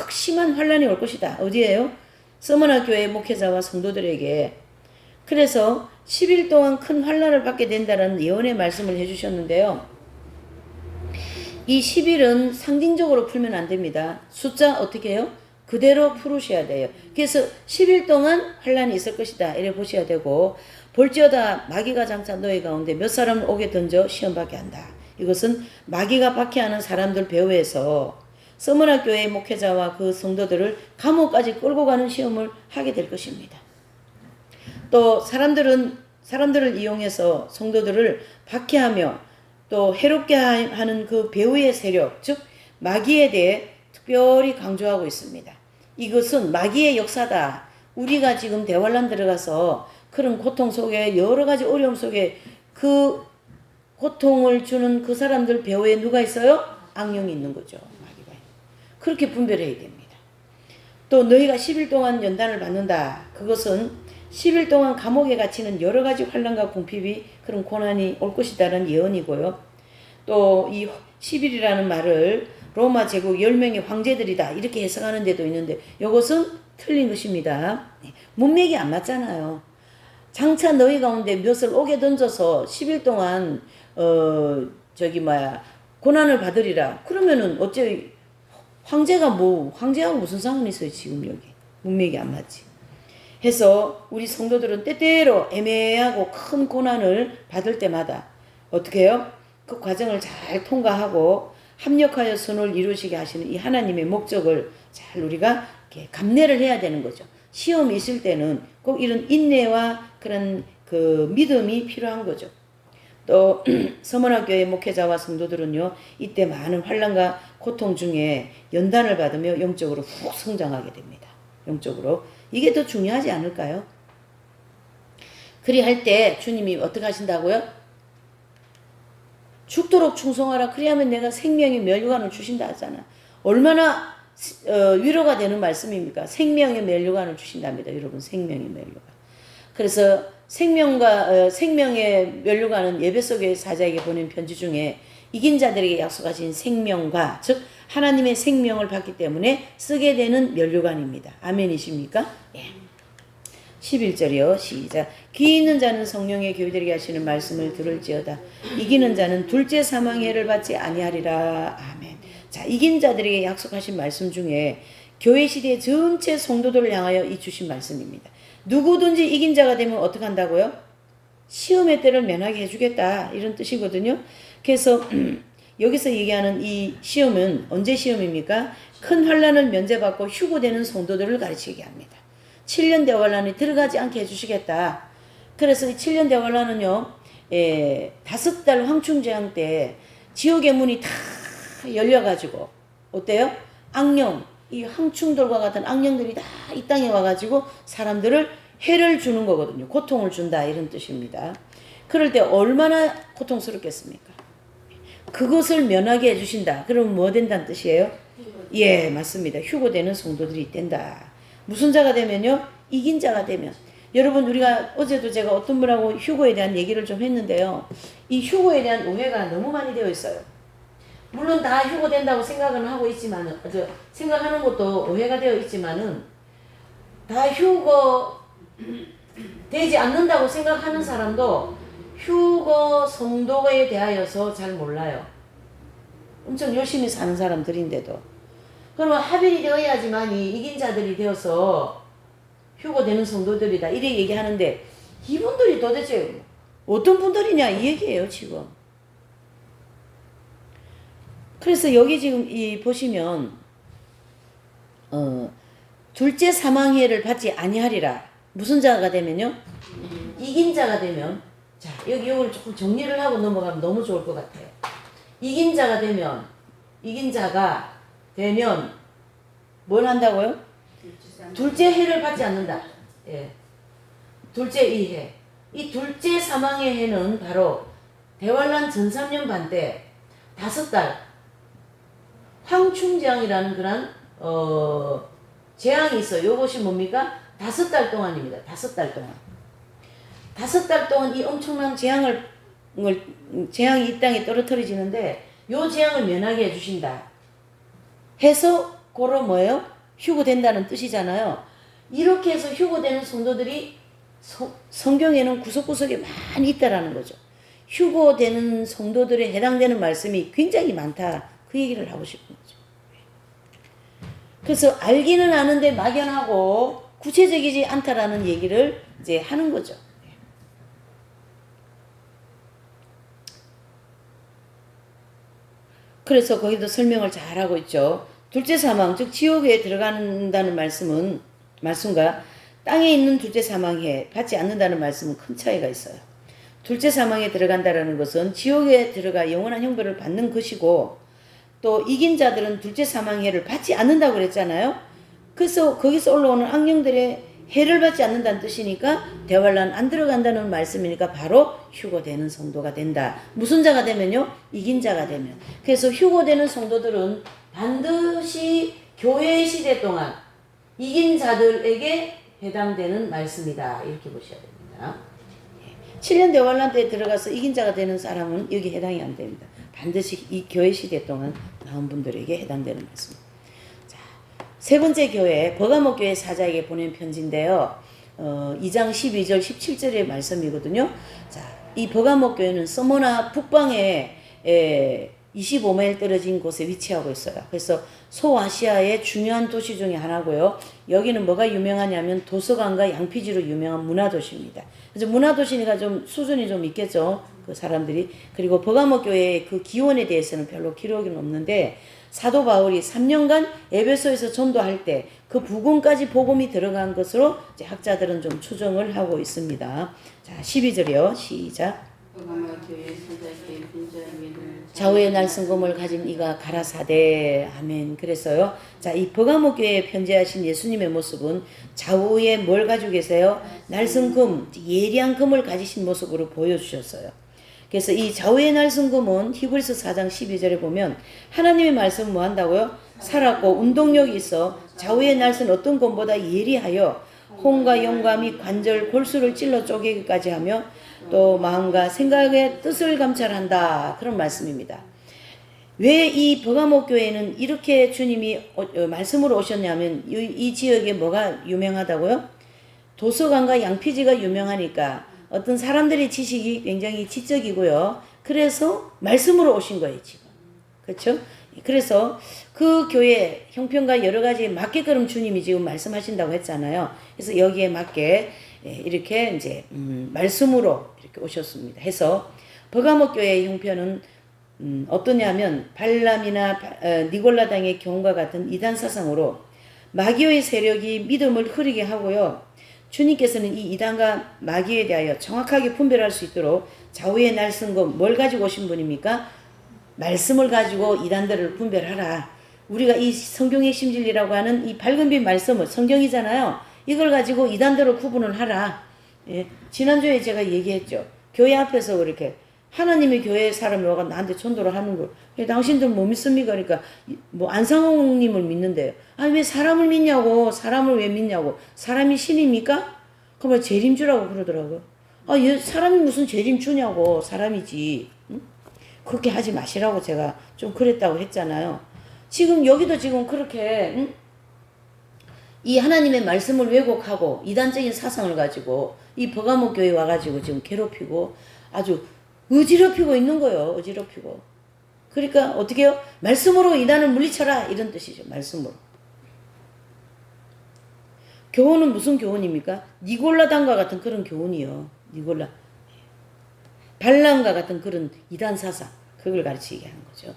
심한 환난이 올 것이다. 어디에요? 서머나 교회 목회자와 성도들에게. 그래서 10일 동안 큰 환난을 받게 된다는 예언의 말씀을 해주셨는데요. 이 10일은 상징적으로 풀면 안 됩니다. 숫자 어떻게 해요? 그대로 풀으셔야 돼요. 그래서 10일 동안 환난이 있을 것이다. 이래 보셔야 되고 볼지어다 마귀가 장차 너희 가운데 몇 사람을 오게 던져 시험받게 한다. 이것은 마귀가 박해하는 사람들 배후에서 서머나 교회의 목회자와 그 성도들을 감옥까지 끌고 가는 시험을 하게 될 것입니다. 또 사람들을 이용해서 성도들을 박해하며 또 해롭게 하는 그 배후의 세력, 즉 마귀에 대해 특별히 강조하고 있습니다. 이것은 마귀의 역사다. 우리가 지금 대환란 들어가서 그런 고통 속에 여러 가지 어려움 속에 그 고통을 주는 그 사람들 배후에 누가 있어요? 악령이 있는 거죠. 마귀가. 그렇게 분별해야 됩니다. 또 너희가 10일 동안 연단을 받는다. 그것은 10일 동안 감옥에 갇히는 여러 가지 환난과 궁핍이 그런 고난이 올 것이다라는 예언이고요. 또 이 10일이라는 말을 로마 제국 10명의 황제들이다 이렇게 해석하는 데도 있는데 이것은 틀린 것입니다. 문맥이 안 맞잖아요. 장차 너희 가운데 몇을 옥에 던져서 10일 동안 고난을 받으리라. 그러면은 어째 황제하고 무슨 상관이 있어요 지금 여기. 문맥이 안 맞지. 해서 우리 성도들은 때때로 애매하고 큰 고난을 받을 때마다 어떻게 해요? 그 과정을 잘 통과하고 합력하여 선을 이루시게 하시는 이 하나님의 목적을 잘 우리가 이렇게 감내를 해야 되는 거죠. 시험이 있을 때는 꼭 이런 인내와 그런 그 믿음이 필요한 거죠. 또 서문학교의 목회자와 성도들은요, 이때 많은 환난과 고통 중에 연단을 받으며 영적으로 훅 성장하게 됩니다. 영적으로. 이게 더 중요하지 않을까요? 그리할 때 주님이 어떻게 하신다고요? 죽도록 충성하라. 그리하면 내가 생명의 면류관을 주신다 하잖아. 얼마나 위로가 되는 말씀입니까? 생명의 면류관을 주신답니다. 여러분, 생명의 면류관. 그래서 생명의 면류관은 에베소교회 사자에게 보낸 편지 중에 이긴 자들에게 약속하신 생명과 즉 하나님의 생명을 받기 때문에 쓰게 되는 면류관입니다. 아멘이십니까? 예. 11절이요. 시작. 귀 있는 자는 성령의 교회들에게 하시는 말씀을 들을지어다. 이기는 자는 둘째 사망해를 받지 아니하리라. 아멘. 자, 이긴 자들에게 약속하신 말씀 중에 교회 시대 전체 성도들을 향하여 이 주신 말씀입니다. 누구든지 이긴 자가 되면 어떻게 한다고요? 시험의 때를 면하게 해주겠다. 이런 뜻이거든요. 그래서 여기서 얘기하는 이 시험은 언제 시험입니까? 큰 환난을 면제받고 휴고되는 성도들을 가르치게 합니다. 7년 대환란이 들어가지 않게 해주시겠다. 그래서 이 7년 대환란은요, 5달 황충재앙 때 지옥의 문이 다 열려가지고 어때요? 악령, 이 황충들과 같은 악령들이 다 이 땅에 와가지고 사람들을 해를 주는 거거든요. 고통을 준다 이런 뜻입니다. 그럴 때 얼마나 고통스럽겠습니까? 그것을 면하게 해주신다. 그럼 뭐 된다는 뜻이에요? 예, 맞습니다. 휴고되는 성도들이 된다. 무슨 자가 되면요? 이긴 자가 되면. 여러분, 우리가 어제도 제가 어떤 분하고 휴고에 대한 얘기를 좀 했는데요. 이 휴고에 대한 오해가 너무 많이 되어 있어요. 물론 다 휴고된다고 생각은 하고 있지만은, 생각하는 것도 오해가 되어 있지만은, 다 휴고 되지 않는다고 생각하는 사람도 휴거 성도에 대하여서 잘 몰라요. 엄청 열심히 사는 사람들인데도. 그러면 합일이 되어야지만이 이긴 자들이 되어서 휴거되는 성도들이다. 이렇게 얘기하는데 이분들이 도대체 어떤 분들이냐 이 얘기예요 지금. 그래서 여기 지금 보시면 둘째 사망해를 받지 아니하리라. 무슨 자가 되면요? 이긴 자가 되면. 자, 여기 이걸 조금 정리를 하고 넘어가면 너무 좋을 것 같아요. 이긴 자가 되면 뭘 한다고요? 둘째 해를 받지 않는다. 예. 둘째 이 해. 이 둘째 사망의 해는 바로 대환란 전 3년 반 때 5달 황충재앙이라는 그런 재앙이 있어요. 이것이 뭡니까? 5달 동안입니다. 5달 동안. 5달 동안 이 엄청난 재앙이 이 땅에 떨어뜨려지는데 요 재앙을 면하게 해주신다. 해서 고로 뭐예요? 휴고된다는 뜻이잖아요. 이렇게 해서 휴고되는 성도들이 성경에는 구석구석에 많이 있다라는 거죠. 휴고되는 성도들에 해당되는 말씀이 굉장히 많다. 그 얘기를 하고 싶은 거죠. 그래서 알기는 아는데 막연하고 구체적이지 않다라는 얘기를 이제 하는 거죠. 그래서 거기도 설명을 잘 하고 있죠. 둘째 사망, 즉 지옥에 들어간다는 말씀과 땅에 있는 둘째 사망에 받지 않는다는 말씀은 큰 차이가 있어요. 둘째 사망에 들어간다는 것은 지옥에 들어가 영원한 형벌을 받는 것이고 또 이긴 자들은 둘째 사망해를 받지 않는다고 그랬잖아요. 그래서 거기서 올라오는 악령들의 해를 받지 않는다는 뜻이니까 대환란 안 들어간다는 말씀이니까 바로 휴고되는 성도가 된다. 무슨 자가 되면요? 이긴 자가 되면. 그래서 휴고되는 성도들은 반드시 교회 시대 동안 이긴 자들에게 해당되는 말씀이다. 이렇게 보셔야 됩니다. 7년 대환란 때 들어가서 이긴 자가 되는 사람은 여기 해당이 안 됩니다. 반드시 이 교회 시대 동안 나온 분들에게 해당되는 말씀. 자, 세 번째 교회 버가모 교회 사자에게 보낸 편지인데요. 2장 12절 17절의 말씀이거든요. 자, 이 버가모 교회는 서머나 북방에 25마일 떨어진 곳에 위치하고 있어요. 그래서 소아시아의 중요한 도시 중에 하나고요. 여기는 뭐가 유명하냐면 도서관과 양피지로 유명한 문화도시입니다. 그래서 문화도시니까 좀 수준이 좀 있겠죠. 그 사람들이. 그리고 버가모 교회의 그 기원에 대해서는 별로 기록은 없는데 사도 바울이 3년간 에베소에서 전도할 때 그 부근까지 복음이 들어간 것으로 이제 학자들은 좀 추정을 하고 있습니다. 자, 12절이요. 시작. 좌우의 날성검을 가진 이가 가라사대. 아멘. 그래서요. 자, 이 버가모 교회에 편지하신 예수님의 모습은 좌우에 뭘 가지고 계세요? 날성금, 예리한 금을 가지신 모습으로 보여주셨어요. 그래서 이 좌우의 날성금은 히브리서 4장 12절에 보면 하나님의 말씀은 뭐 한다고요? 살았고 운동력이 있어 좌우의 날선 어떤 검보다 예리하여 혼과 영과 및 관절, 골수를 찔러 쪼개기까지 하며 또 마음과 생각의 뜻을 감찰한다. 그런 말씀입니다. 왜 이 버가모 교회는 이렇게 주님이 말씀으로 오셨냐면 이 지역에 뭐가 유명하다고요? 도서관과 양피지가 유명하니까 어떤 사람들의 지식이 굉장히 지적이고요. 그래서 말씀으로 오신 거예요, 지금. 그렇죠? 그래서 그 교회 형편과 여러 가지에 맞게끔 주님이 지금 말씀하신다고 했잖아요. 그래서 여기에 맞게 이렇게 이제 말씀으로 이렇게 오셨습니다. 해서 버가모 교회의 형편은 어떠냐면 발람이나 니골라당의 경우와 같은 이단 사상으로 마귀의 세력이 믿음을 흐리게 하고요. 주님께서는 이 이단과 마귀에 대하여 정확하게 분별할 수 있도록 좌우의 날쓴금 뭘 가지고 오신 분입니까? 말씀을 가지고 이단들을 분별하라. 우리가 이 성경의 핵심진리라고 하는 이 밝은 빛 말씀을 성경이잖아요. 이걸 가지고 이단들을 구분을 하라. 예, 지난주에 제가 얘기했죠. 교회 앞에서 그렇게 하나님의 교회 사람이 와가 나한테 전도를 하는 걸. 당신들 뭐 믿습니까? 그러니까 뭐 안상홍님을 믿는데요. 아니 왜 사람을 믿냐고. 사람을 왜 믿냐고. 사람이 신입니까? 그러면 재림주라고 그러더라고요. 아, 사람이 무슨 재림주냐고. 사람이지. 응? 그렇게 하지 마시라고 제가 좀 그랬다고 했잖아요. 지금 여기도 지금 그렇게 응? 이 하나님의 말씀을 왜곡하고 이단적인 사상을 가지고 이 버가모 교회 와가지고 지금 괴롭히고 아주 어지럽히고 있는 거예요. 어지럽히고. 그러니까 어떻게 해요? 말씀으로 이단을 물리쳐라 이런 뜻이죠. 말씀으로. 교훈은 무슨 교훈입니까? 니골라당과 같은 그런 교훈이요. 니골라. 발람과 같은 그런 이단 사상. 그걸 가르치게 하는 거죠.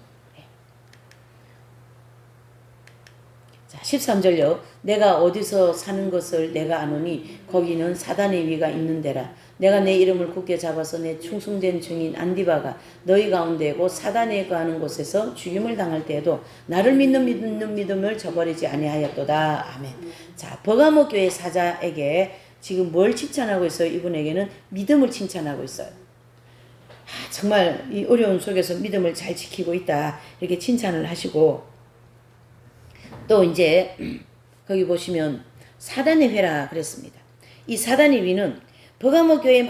자, 13절요. 내가 어디서 사는 것을 내가 아노니 거기는 사단의 위가 있는 데라. 내가 내 이름을 굳게 잡아서 내 충성된 증인 안디바가 너희 가운데고 사단에 거하는 곳에서 죽임을 당할 때에도 나를 믿는 믿음을 저버리지 아니하였도다. 아멘. 자, 버가모 교회 사자에게 지금 뭘 칭찬하고 있어요? 이분에게는 믿음을 칭찬하고 있어요. 정말 이 어려운 속에서 믿음을 잘 지키고 있다. 이렇게 칭찬을 하시고 또 이제 거기 보시면 사단의 회라 그랬습니다. 이 사단의 위는 버가모 교회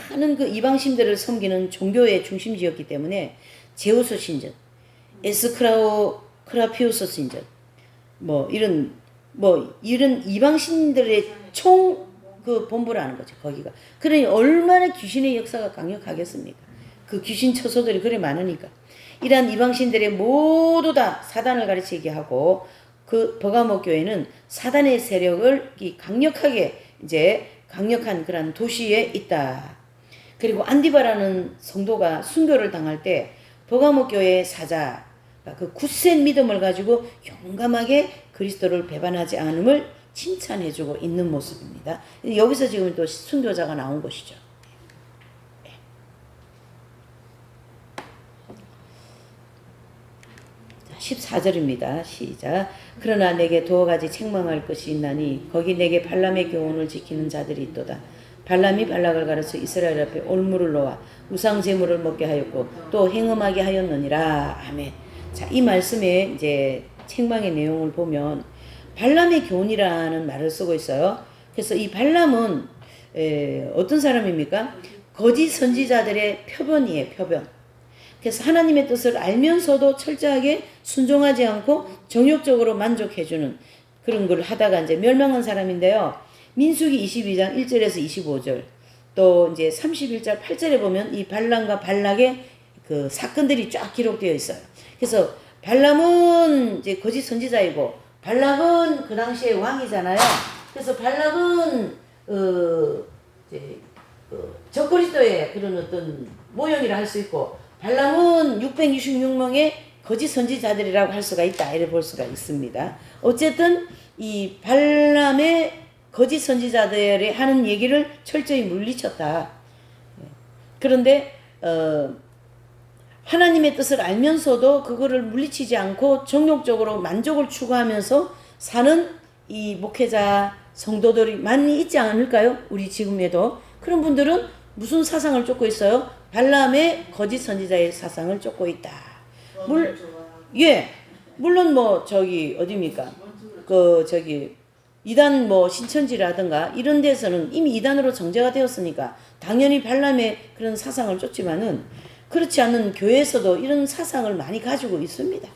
많은 그 이방신들을 섬기는 종교의 중심지였기 때문에 제우스 신전, 크라피우스 신전, 이런 이방신들의 총 그 본부라는 거죠. 거기가. 그러니 얼마나 귀신의 역사가 강력하겠습니까? 그 귀신 처소들이 그래 많으니까. 이러한 이방신들의 모두 다 사단을 가르치게 하고 그 버가모 교회는 사단의 세력을 강력하게 이제 강력한 그런 도시에 있다. 그리고 안디바라는 성도가 순교를 당할 때 버가모 교회의 사자가 그 굳센 믿음을 가지고 용감하게 그리스도를 배반하지 않음을 칭찬해주고 있는 모습입니다. 여기서 지금 또 순교자가 나온 것이죠. 14절입니다. 시작. 그러나 내게 두어 가지 책망할 것이 있나니 거기 내게 발람의 교훈을 지키는 자들이 있도다. 발람이 발락을 가르쳐 이스라엘 앞에 올무를 놓아 우상 제물을 먹게 하였고 또 행음하게 하였느니라. 아멘. 자, 이 말씀에 이제 책망의 내용을 보면 발람의 교훈이라는 말을 쓰고 있어요. 그래서 이 발람은 어떤 사람입니까? 거짓 선지자들의 표본이에요. 표본. 그래서 하나님의 뜻을 알면서도 철저하게 순종하지 않고 정욕적으로 만족해주는 그런 걸 하다가 이제 멸망한 사람인데요. 민수기 22장 1절에서 25절, 또 이제 31절 8절에 보면 이 발람과 발락의 그 사건들이 쫙 기록되어 있어요. 그래서 발람은 이제 거짓 선지자이고 발락은 그 당시에 왕이잖아요. 그래서 발락은 이제 적그리스도의 그런 어떤 모형이라 할 수 있고, 발람은 666명의 거짓 선지자들이라고 할 수가 있다, 이래 볼 수가 있습니다. 어쨌든 이 발람의 거짓 선지자들이 하는 얘기를 철저히 물리쳤다. 그런데 하나님의 뜻을 알면서도 그거를 물리치지 않고 정욕적으로 만족을 추구하면서 사는 이 목회자 성도들이 많이 있지 않을까요? 우리 지금에도. 그런 분들은 무슨 사상을 쫓고 있어요? 발람의 거짓 선지자의 사상을 쫓고 있다. 물론 뭐 저기 어디입니까? 이단 뭐 신천지라든가 이런 데서는 이미 이단으로 정제가 되었으니까 당연히 발람의 그런 사상을 쫓지만은, 그렇지 않은 교회에서도 이런 사상을 많이 가지고 있습니다.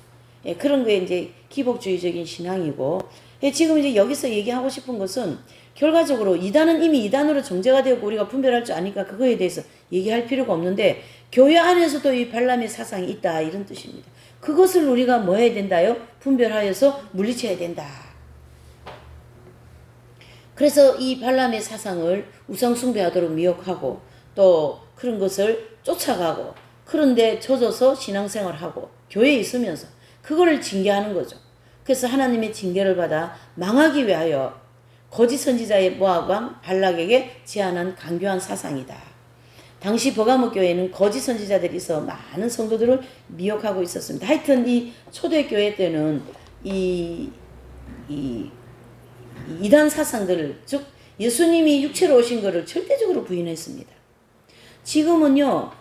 예, 그런 게 이제 기복주의적인 신앙이고, 예, 지금 이제 여기서 얘기하고 싶은 것은 결과적으로 이단은 이미 이단으로 정제가 되고 우리가 분별할 줄 아니까 그거에 대해서 얘기할 필요가 없는데, 교회 안에서도 이 발람의 사상이 있다, 이런 뜻입니다. 그것을 우리가 뭐 해야 된다요? 분별하여서 물리쳐야 된다. 그래서 이 발람의 사상을 우상숭배하도록 미혹하고 또 그런 것을 쫓아가고, 그런데 젖어서 신앙생활하고 교회에 있으면서 그거를 징계하는 거죠. 그래서 하나님의 징계를 받아 망하기 위하여 거짓 선지자의 모압 왕 발락에게 제안한 강교한 사상이다. 당시 버가모 교회는 거짓 선지자들이 있어 많은 성도들을 미혹하고 있었습니다. 하여튼 이 초대교회 때는 이단 사상들을, 즉 예수님이 육체로 오신 것을 절대적으로 부인했습니다. 지금은요,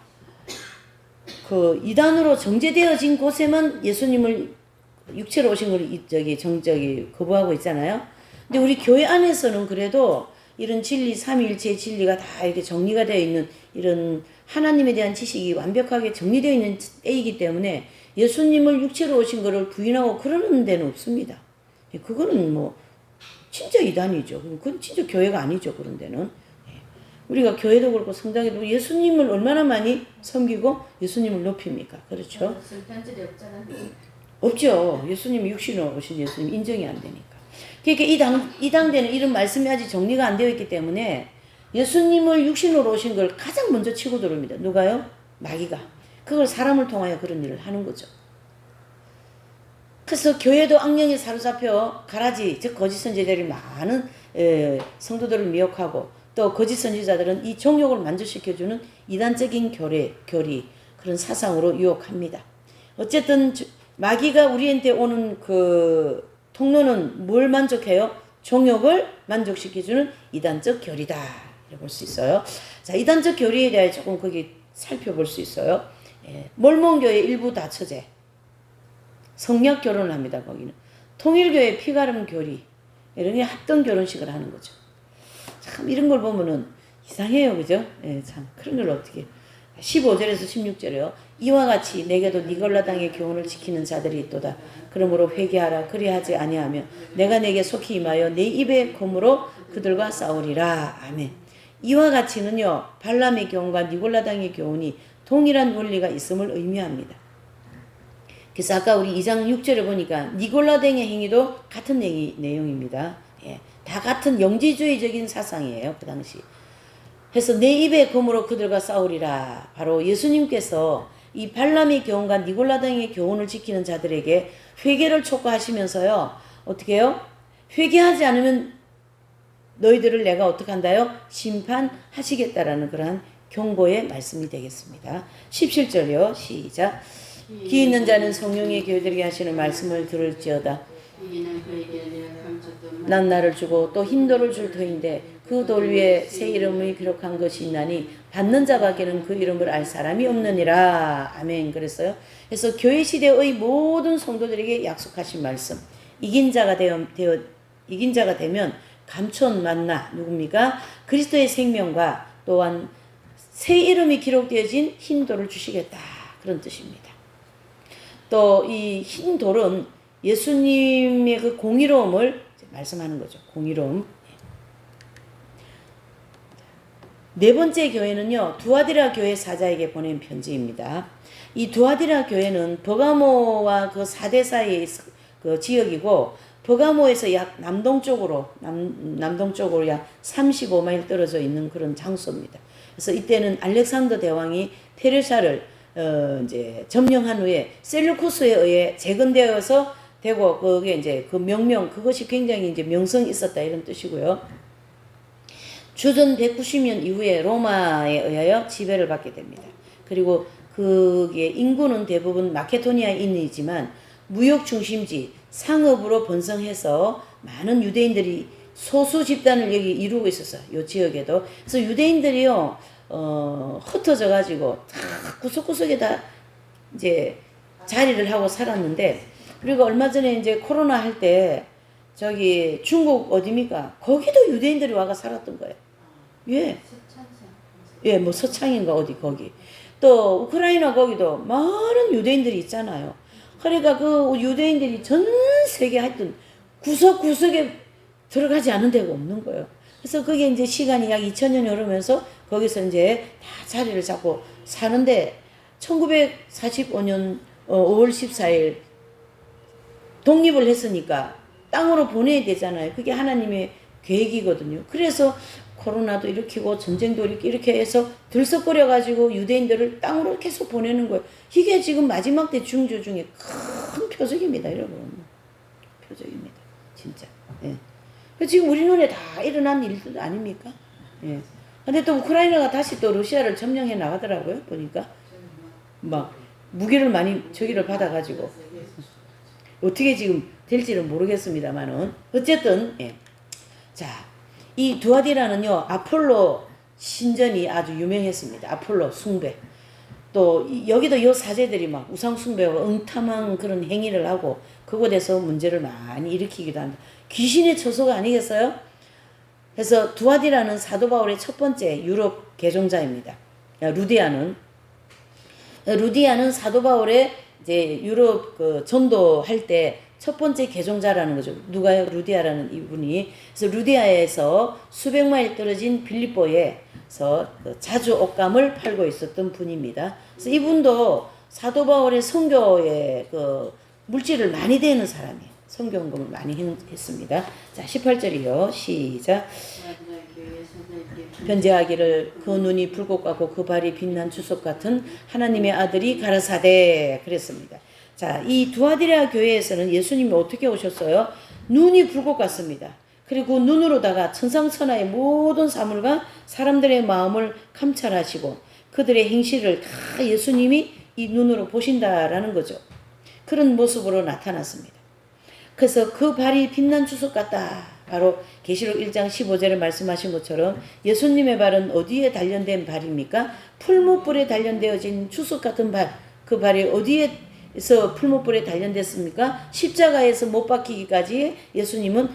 그 이단으로 정제되어진 곳에만 예수님을 육체로 오신 걸 거부하고 있잖아요. 근데 우리 교회 안에서는 그래도 이런 진리, 삼위일체의 진리가 다 이렇게 정리가 되어 있는, 이런 하나님에 대한 지식이 완벽하게 정리되어 있는 때이기 때문에 예수님을 육체로 오신 것을 부인하고 그러는 데는 없습니다. 그거는 뭐 진짜 이단이죠. 그건 진짜 교회가 아니죠. 그런 데는. 우리가 교회도 그렇고 성당에도 예수님을 얼마나 많이 섬기고 예수님을 높입니까? 그렇죠? 설편들이 없잖아. 없죠. 예수님이 육신으로 오신 예수님 인정이 안 되니까. 그러니까 이 당대는 이런 말씀이 아직 정리가 안 되어 있기 때문에 예수님을 육신으로 오신 걸 가장 먼저 치고 들어옵니다. 누가요? 마귀가. 그걸 사람을 통하여 그런 일을 하는 거죠. 그래서 교회도 악령에 사로잡혀 가라지, 즉 거짓 선지자들이 많은 성도들을 미혹하고, 또 거짓 선지자들은 이 정욕을 만족시켜주는 이단적인 교리, 그런 사상으로 유혹합니다. 어쨌든 마귀가 우리한테 오는 그 통로는 뭘 만족해요? 정욕을 만족시켜주는 이단적 교리다, 이렇게 볼 수 있어요. 자, 이단적 교리에 대해 조금 거기 살펴볼 수 있어요. 몰몬교회 일부 다처제, 성역 결혼을 합니다. 거기는 통일교회 피가름 교리, 이런 게 합동 결혼식을 하는 거죠. 참 이런 걸 보면은 이상해요, 그죠? 참 그런 걸 어떻게 15절에서 16절에요. 이와 같이 내게도 니골라당의 교훈을 지키는 자들이 있도다. 그러므로 회개하라. 그리하지 아니하며 내가 내게 속히 임하여 내 입의 검으로 그들과 싸우리라. 아멘. 이와 같이는요, 발람의 교훈과 니골라당의 교훈이 동일한 원리가 있음을 의미합니다. 그래서 아까 우리 2장 6절에 보니까 니골라당의 행위도 같은 내용입니다. 다 같은 영지주의적인 사상이에요, 그 당시. 그래서 내 입의 검으로 그들과 싸우리라. 바로 예수님께서 이 발람의 교훈과 니골라당의 교훈을 지키는 자들에게 회개를 촉구하시면서요, 어떻게 해요? 회개하지 않으면 너희들을 내가 어떻게 한다요? 심판하시겠다라는 그러한 경고의 말씀이 되겠습니다. 17절이요. 시작. 기 있는 자는 성령의 교회들에게 하시는 말씀을 들을지어다. 난 나를 주고 또 흰 돌을 줄 터인데 그 돌 위에 새 이름을 기록한 것이 있나니 받는 자밖에는 그 이름을 알 사람이 없느니라. 아멘. 그랬어요. 그래서 교회 시대의 모든 성도들에게 약속하신 말씀. 이긴 자가 되면 감촌 만나 누굽니까? 그리스도의 생명과 또한 새 이름이 기록되어진 흰 돌을 주시겠다. 그런 뜻입니다. 또 이 흰 돌은 예수님의 그 공의로움을 말씀하는 거죠. 공의로움. 네 번째 교회는요, 두아디라 교회 사자에게 보낸 편지입니다. 이 두아디라 교회는 버가모와 그 사대 사이의 그 지역이고, 버가모에서 약 남동쪽으로 약 35마일 떨어져 있는 그런 장소입니다. 그래서 이때는 알렉산더 대왕이 페르시아를 이제 점령한 후에 셀루쿠스에 의해 재건되어서 되고, 그게 이제 그 명명, 그것이 굉장히 이제 명성이 있었다 이런 뜻이고요. 주전 190년 이후에 로마에 의하여 지배를 받게 됩니다. 그리고 그게 인구는 대부분 마케도니아인이지만 무역 중심지, 상업으로 번성해서 많은 유대인들이 소수 집단을 여기 이루고 있었어요. 이 지역에도. 그래서 유대인들이요, 흩어져 가지고 다 구석구석에 다 이제 자리를 하고 살았는데, 그리고 얼마 전에 이제 코로나 할 때 저기 중국 어디입니까? 거기도 유대인들이 와가 살았던 거예요. 예. 예, 뭐 서창인가 어디 거기. 또 우크라이나 거기도 많은 유대인들이 있잖아요. 그러니까 그 유대인들이 전 세계 하여튼 구석구석에 들어가지 않은 데가 없는 거예요. 그래서 그게 이제 시간이 약 2000년이 흐르면서 거기서 이제 다 자리를 잡고 사는데, 1945년 5월 14일 독립을 했으니까 땅으로 보내야 되잖아요. 그게 하나님의 계획이거든요. 그래서 코로나도 일으키고 전쟁도 이렇게 해서 들썩거려가지고 유대인들을 땅으로 계속 보내는 거예요. 이게 지금 마지막 때 중조 중에 큰 표적입니다, 여러분. 표적입니다, 진짜. 예. 지금 우리 눈에 다 일어난 일들 아닙니까? 예. 근데 또 우크라이나가 다시 또 러시아를 점령해 나가더라고요, 보니까. 막 무기를 많이 저기를 받아가지고 어떻게 지금 될지는 모르겠습니다만은 어쨌든 예. 자, 이 두아디라는요, 아폴로 신전이 아주 유명했습니다. 아폴로 숭배. 또 여기도 이 사제들이 막 우상 숭배와 응탐한 그런 행위를 하고 그곳에서 문제를 많이 일으키기도 한다. 귀신의 처소가 아니겠어요? 그래서 두아디라는 사도 바울의 첫 번째 유럽 개종자입니다. 루디아는 사도 바울의 이제 유럽 그 전도할 때 첫 번째 개종자라는 거죠. 누가요? 루디아라는 이분이. 그래서 루디아에서 수백 마일 떨어진 빌립보에서 자주 옷감을 팔고 있었던 분입니다. 그래서 이분도 사도 바울의 선교에 그 물질을 많이 대는 사람이에요. 선교 헌금을 많이 했습니다. 자, 18절이요. 시작. 변제하기를 그 눈이 불꽃 같고 그 발이 빛난 주석 같은 하나님의 아들이 가라사대 그랬습니다. 자, 이 두아디라 교회에서는 예수님이 어떻게 오셨어요? 눈이 불꽃 같습니다. 그리고 눈으로다가 천상천하의 모든 사물과 사람들의 마음을 감찰하시고 그들의 행실을 다 예수님이 이 눈으로 보신다라는 거죠. 그런 모습으로 나타났습니다. 그래서 그 발이 빛난 주석 같다. 바로 계시록 1장 15절에 말씀하신 것처럼 예수님의 발은 어디에 단련된 발입니까? 풀무불에 단련되어진 주석 같은 발. 그 발이 어디에서 풀무불에 단련됐습니까? 십자가에서 못 박히기까지 예수님은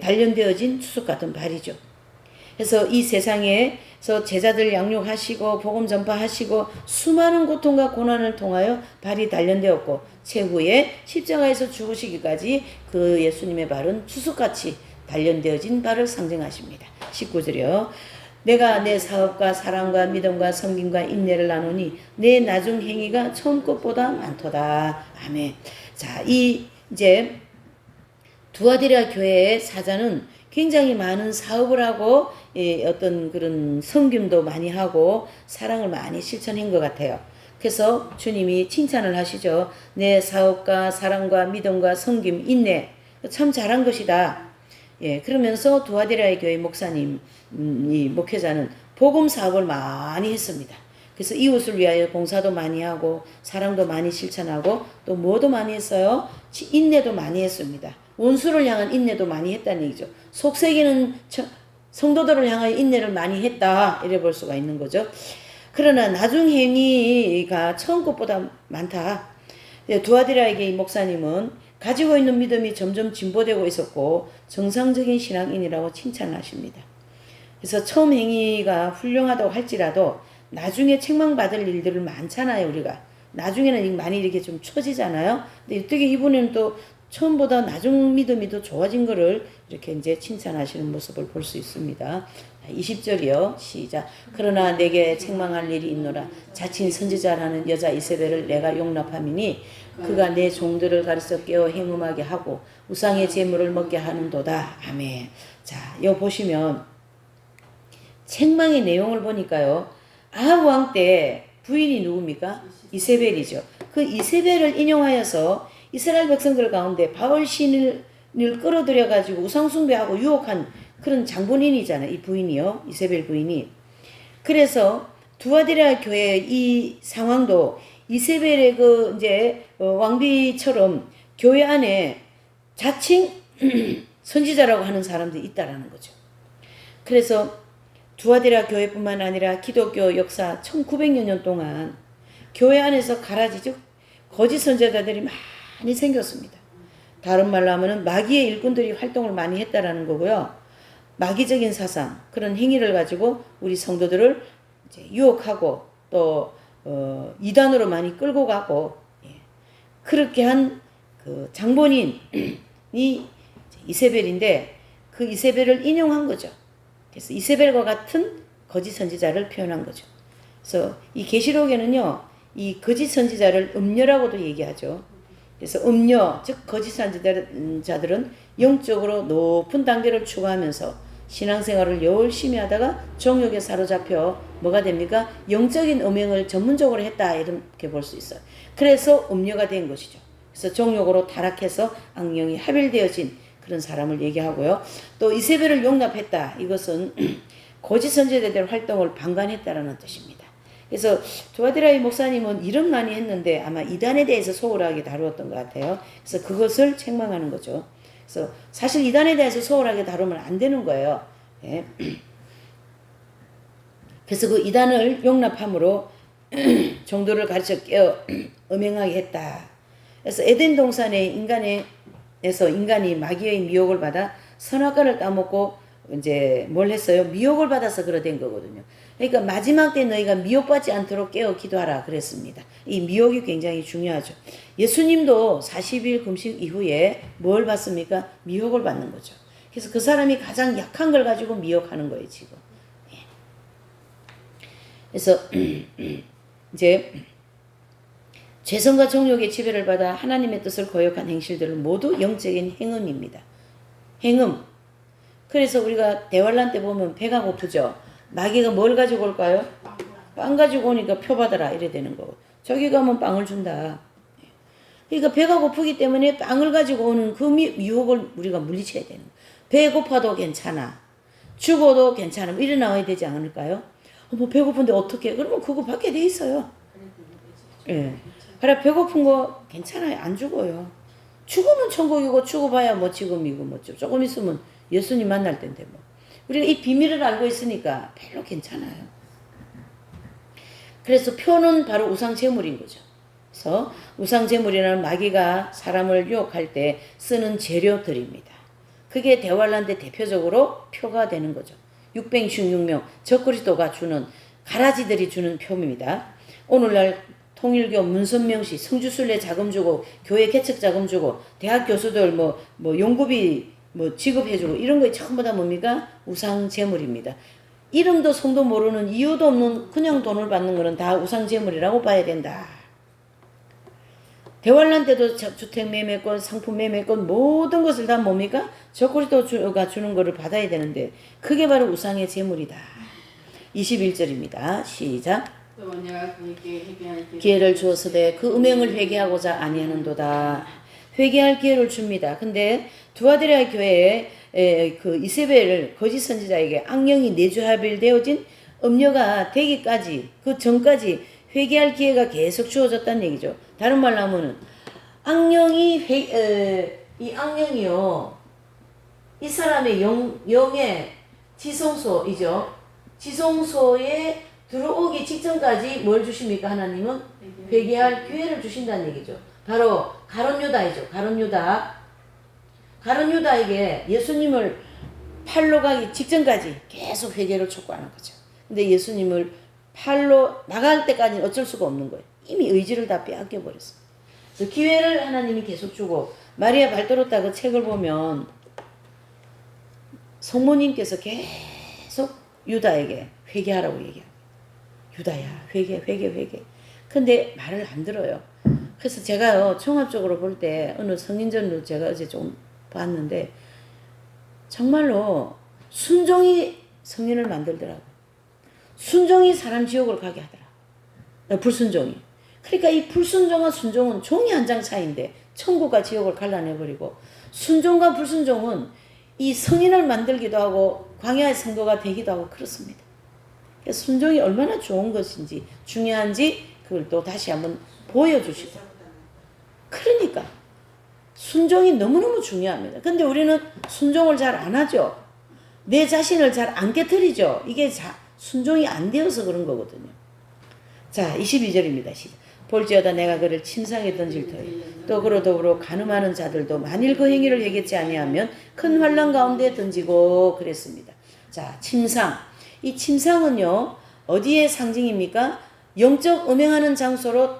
단련되어진 주석 같은 발이죠. 그래서 이 세상에서 제자들 양육하시고 복음 전파하시고 수많은 고통과 고난을 통하여 발이 단련되었고 최후에 십자가에서 죽으시기까지 그 예수님의 발은 주석같이 단련되어진 발을 상징하십니다. 19절이요. 내가 내 사업과 사랑과 믿음과 섬김과 인내를 나누니 내 나중 행위가 처음 것보다 많도다. 아멘. 자, 이제 두아디라 교회의 사자는 굉장히 많은 사업을 하고 어떤 그런 섬김도 많이 하고 사랑을 많이 실천한 것 같아요. 그래서 주님이 칭찬을 하시죠. 내 사업과 사랑과 믿음과 섬김, 인내 참 잘한 것이다. 예, 그러면서 두아디라의 교회 목사님, 이 목회자는 복음 사업을 많이 했습니다. 그래서 이웃을 위하여 봉사도 많이 하고 사랑도 많이 실천하고 또 뭐도 많이 했어요? 인내도 많이 했습니다. 원수를 향한 인내도 많이 했다는 얘기죠. 속세기는 성도들을 향하여 인내를 많이 했다. 이래 볼 수가 있는 거죠. 그러나 나중 행위가 처음 것보다 많다. 두아디라에게 이 목사님은 가지고 있는 믿음이 점점 진보되고 있었고 정상적인 신앙인이라고 칭찬하십니다. 그래서 처음 행위가 훌륭하다고 할지라도 나중에 책망받을 일들을 많잖아요. 우리가 나중에는 많이 이렇게 좀 처지잖아요. 근데 어떻게 이번에는 또 처음보다 나중 믿음이 더 좋아진 거를 이렇게 이제 칭찬하시는 모습을 볼 수 있습니다. 20절이요. 시작. 그러나 내게 책망할 일이 있노라. 자칭 선지자라는 여자 이세벨을 내가 용납함이니 그가 내 종들을 가르쳐 깨어 행음하게 하고 우상의 제물을 먹게 하는도다. 아멘. 자, 여기 보시면 책망의 내용을 보니까요. 아합 왕 때 부인이 누굽니까? 이세벨이죠. 그 이세벨을 인용하여서 이스라엘 백성들 가운데 바알 신을 끌어들여 가지고 우상 숭배하고 유혹한 그런 장본인이잖아요. 이 부인이요. 이세벨 부인이. 그래서 두아디라 교회 이 상황도 이세벨의 그 이제 왕비처럼 교회 안에 자칭 선지자라고 하는 사람들이 있다라는 거죠. 그래서 두아디라 교회뿐만 아니라 기독교 역사 1900여 년 동안 교회 안에서 가라지 즉 거짓 선지자들이 많이 생겼습니다. 다른 말로 하면은 마귀의 일꾼들이 활동을 많이 했다라는 거고요. 마귀적인 사상 그런 행위를 가지고 우리 성도들을 이제 유혹하고 또 이단으로 많이 끌고 가고 그렇게 한 그 장본인이 이세벨인데 그 이세벨을 인용한 거죠. 그래서 이세벨과 같은 거짓 선지자를 표현한 거죠. 그래서 이 계시록에는요, 이 거짓 선지자를 음녀라고도 얘기하죠. 그래서 음녀, 즉 거짓 선지자들은 영적으로 높은 단계를 추구하면서 신앙생활을 열심히 하다가 정욕에 사로잡혀 뭐가 됩니까? 영적인 음행을 전문적으로 했다 이렇게 볼 수 있어요. 그래서 음녀가 된 것이죠. 그래서 정욕으로 타락해서 악령이 합일되어진 그런 사람을 얘기하고요. 또 이세벨을 용납했다. 이것은 거짓 선지자들의 활동을 방관했다라는 뜻입니다. 그래서 두아디라이 목사님은 이런 많이 했는데 아마 이단에 대해서 소홀하게 다루었던 것 같아요. 그래서 그것을 책망하는 거죠. 그래서 사실 이단에 대해서 소홀하게 다루면 안 되는 거예요. 예. 그래서 그 이단을 용납함으로 정도를 가르쳐 깨어 음행하게 했다. 그래서 에덴 동산에 인간이 마귀의 미혹을 받아 선악과를 따먹고 이제 뭘 했어요? 미혹을 받아서 그러된 거거든요. 그러니까 마지막 때 너희가 미혹받지 않도록 깨어 기도하라 그랬습니다. 이 미혹이 굉장히 중요하죠. 예수님도 40일 금식 이후에 뭘 받습니까? 미혹을 받는 거죠. 그래서 그 사람이 가장 약한 걸 가지고 미혹하는 거예요, 지금. 그래서 이제 죄성과 정욕의 지배를 받아 하나님의 뜻을 거역한 행실들은 모두 영적인 행음입니다. 행음. 그래서 우리가 대환란 때 보면 배가 고프죠. 마귀가 뭘 가지고 올까요? 빵 가지고 오니까 표 받아라 이래 되는 거고. 저기 가면 빵을 준다. 그러니까 배가 고프기 때문에 빵을 가지고 오는 그 유혹을 우리가 물리쳐야 되는 거예요. 배 고파도 괜찮아. 죽어도 괜찮아. 이래 나와야 되지 않을까요? 뭐 배고픈데 어떻게? 그러면 그거 받게 돼 있어요. 예. 그래 배고픈 거 괜찮아요. 안 죽어요. 죽으면 천국이고 죽어봐야 뭐 지금이고 뭐 조금 있으면 예수님 만날 텐데 뭐. 우리가 이 비밀을 알고 있으니까 별로 괜찮아요. 그래서 표는 바로 우상제물인 거죠. 그래서 우상제물이라는 마귀가 사람을 유혹할 때 쓰는 재료들입니다. 그게 대환란 때 대표적으로 표가 되는 거죠. 666명 적그리스도가 주는 가라지들이 주는 표입니다. 오늘날 통일교 문선명시 성주순례 자금 주고 교회 개척 자금 주고 대학 교수들 뭐 연구비 지급해주고 이런 거 전부 다 뭡니까? 우상 제물입니다. 이름도 성도 모르는 이유도 없는 그냥 돈을 받는 거는 다 우상 제물이라고 봐야 된다. 대환란 때도 주택 매매권, 상품 매매권 모든 것을 다 뭡니까? 적그리스도가 주는 거를 받아야 되는데 그게 바로 우상의 제물이다. 21절입니다. 시작. 기회를 주었으되 그 음행을 회개하고자 아니하는도다. 회개할 기회를 줍니다. 근데 두아디라 교회에 그 이세벨을 거짓 선지자에게 악령이 내주합일되어진 음녀가 되기까지 그 전까지 회개할 기회가 계속 주어졌다는 얘기죠. 다른 말로 하면은 이 악령이요 이 사람의 영의 지성소이죠. 지성소에 들어오기 직전까지 뭘 주십니까? 하나님은 회개할 기회를 주신다는 얘기죠. 바로 가룟 유다이죠. 가룟 유다에게 예수님을 팔로 가기 직전까지 계속 회개를 촉구하는 거죠. 근데 예수님을 팔로 나갈 때까지는 어쩔 수가 없는 거예요. 이미 의지를 다 빼앗겨 버렸습니다. 그래서 기회를 하나님이 계속 주고 마리아 발도로타 그 책을 보면 성모님께서 계속 유다에게 회개하라고 얘기합니다. 유다야 회개. 근데 말을 안 들어요. 그래서 제가요 종합적으로 볼 때 어느 성인전도 제가 어제 좀 봤는데 정말로 순종이 성인을 만들더라고. 순종이 사람 지옥을 가게 하더라. 불순종이. 그러니까 이 불순종과 순종은 종이 한 장 차이인데 천국과 지옥을 갈라내버리고 순종과 불순종은 이 성인을 만들기도 하고 광야의 성도가 되기도 하고 그렇습니다. 그래서 순종이 얼마나 좋은 것인지 중요한지 그걸 또 다시 한번 보여주시고 그러니까 순종이 너무너무 중요합니다. 근데 우리는 순종을 잘 안 하죠. 내 자신을 잘 안 깨트리죠. 이게 순종이 안 되어서 그런 거거든요. 자 22절입니다. 시작. 볼지어다 내가 그를 침상에 던질 터이 또 그로 더불어 간음하는 자들도 만일 그 행위를 해겠지 아니하면 큰 환난 가운데 던지고 그랬습니다. 자 침상. 이 침상은요 어디의 상징입니까? 영적 음행하는 장소로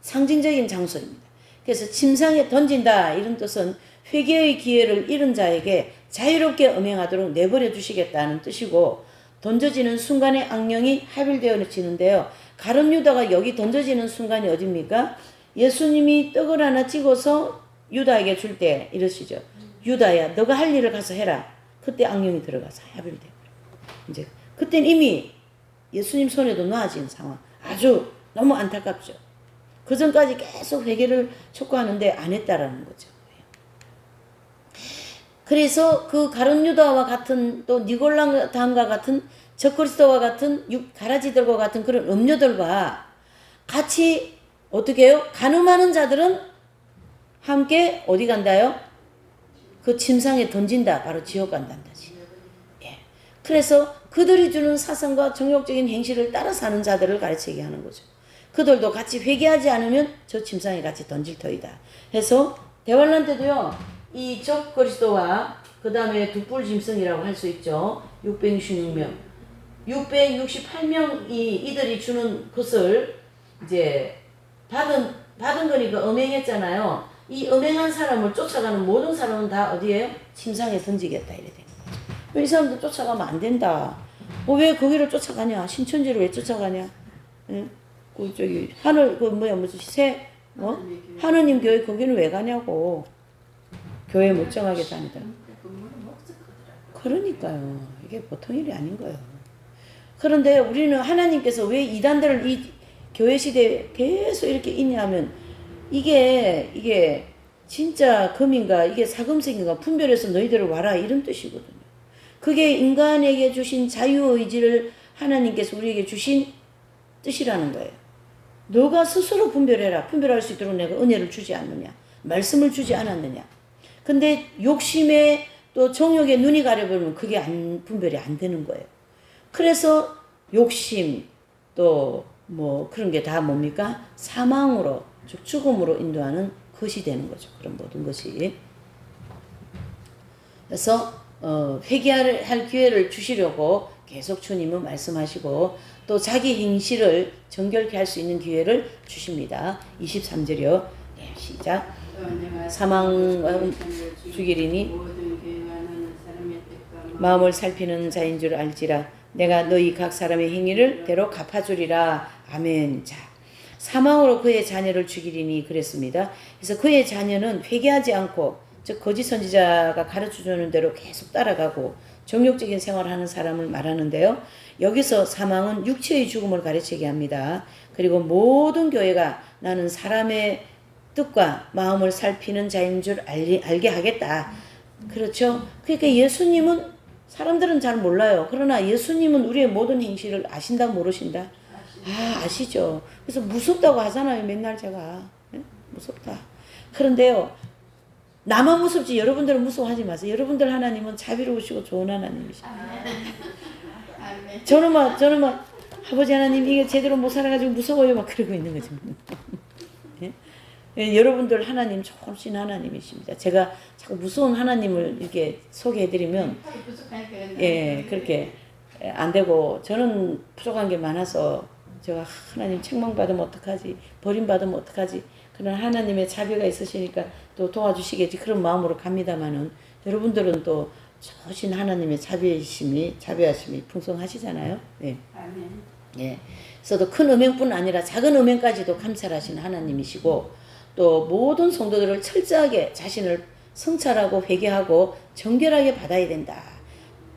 상징적인 장소입니다. 그래서 침상에 던진다 이런 뜻은 회개의 기회를 잃은 자에게 자유롭게 음행하도록 내버려 두시겠다는 뜻이고 던져지는 순간에 악령이 합일되어지는데요. 가룟 유다가 여기 던져지는 순간이 어딥니까? 예수님이 떡을 하나 찍어서 유다에게 줄 때 이러시죠. 유다야 너가 할 일을 가서 해라. 그때 악령이 들어가서 합일돼요. 이제 그땐 이미 예수님 손에도 놓아진 상황. 아주 너무 안타깝죠. 그 전까지 계속 회개를 촉구하는데 안 했다라는 거죠. 그래서 그 가룟 유다와 같은 또 니골라당과 같은 적그리스도와 같은 가라지들과 같은 그런 음료들과 같이 어떻게 해요? 간음하는 자들은 함께 어디 간다요? 그 침상에 던진다. 바로 지옥 간다는 거지. 예. 그래서 그들이 주는 사상과 정욕적인 행실을 따라 사는 자들을 가르치게 하는 거죠. 그들도 같이 회개하지 않으면 저 침상에 같이 던질 터이다. 해서 대환란 때도요. 이 적그리스도와 그 다음에 둑불 짐승이라고 할 수 있죠. 666명. 668명이 이들이 주는 것을 이제 받은 거니까 음행했잖아요. 이 음행한 사람을 쫓아가는 모든 사람은 다 어디에요? 침상에 던지겠다 이래 되는 거죠. 이 사람들 쫓아가면 안 된다. 왜 거기를 쫓아가냐? 신천지를 왜 쫓아가냐? 예? 그 저기 하늘 그 뭐야 무슨 하느님 교회 거기는 왜 가냐고. 교회 멀쩡하게 다니다. 그러니까요. 이게 보통 일이 아닌 거예요. 그런데 우리는 하나님께서 왜 이단들을 이 교회 시대에 계속 이렇게 있냐면 이게 진짜 금인가 이게 사금색인가 분별해서 너희들을 와라 이런 뜻이거든요. 그게 인간에게 주신 자유의지를 하나님께서 우리에게 주신 뜻이라는 거예요. 너가 스스로 분별해라. 분별할 수 있도록 내가 은혜를 주지 않느냐. 말씀을 주지 않았느냐. 근데 욕심에 또 정욕에 눈이 가려버리면 그게 분별이 안 되는 거예요. 그래서 욕심 또 뭐 그런 게 다 뭡니까? 사망으로 즉 죽음으로 인도하는 것이 되는 거죠. 그런 모든 것이. 그래서 회개할 기회를 주시려고 계속 주님은 말씀하시고 또 자기 행실을 정결케 할 수 있는 기회를 주십니다. 23절이요. 네, 시작. 사망은 죽이리니 마음을 살피는 자인 줄 알지라. 내가 너희 각 사람의 행위를 대로 갚아주리라. 아멘. 자, 사망으로 그의 자녀를 죽이리니 그랬습니다. 그래서 그의 자녀는 회개하지 않고 즉 거짓 선지자가 가르쳐주는 대로 계속 따라가고 정욕적인 생활을 하는 사람을 말하는데요. 여기서 사망은 육체의 죽음을 가르치게 합니다. 그리고 모든 교회가 나는 사람의 뜻과 마음을 살피는 자인 줄 알게 하겠다. 그렇죠? 그러니까 예수님은 사람들은 잘 몰라요. 그러나 예수님은 우리의 모든 행실을 아신다 모르신다? 아시죠. 그래서 무섭다고 하잖아요. 맨날 제가. 네? 무섭다. 그런데요. 나만 무섭지 여러분들은 무서워하지 마세요. 여러분들 하나님은 자비로우시고 좋은 하나님이십니다. 저는 막 아버지 하나님 이게 제대로 못 살아가지고 무서워요 막 그러고 있는 거죠. 예? 여러분들 하나님 좋으신 하나님이십니다. 제가 자꾸 무서운 하나님을 이렇게 소개해드리면 예 그렇게 안 되고 저는 부족한 게 많아서 제가 하나님 책망받으면 어떡하지? 버림받으면 어떡하지? 그런 하나님의 자비가 있으시니까 또 도와주시겠지. 그런 마음으로 갑니다마는 여러분들은 또 좋으신 하나님의 자비하심이 풍성하시잖아요. 네. 아멘. 예. 그래서 큰 음행뿐 아니라 작은 음행까지도 감찰하신 하나님이시고 또 모든 성도들을 철저하게 자신을 성찰하고 회개하고 정결하게 받아야 된다.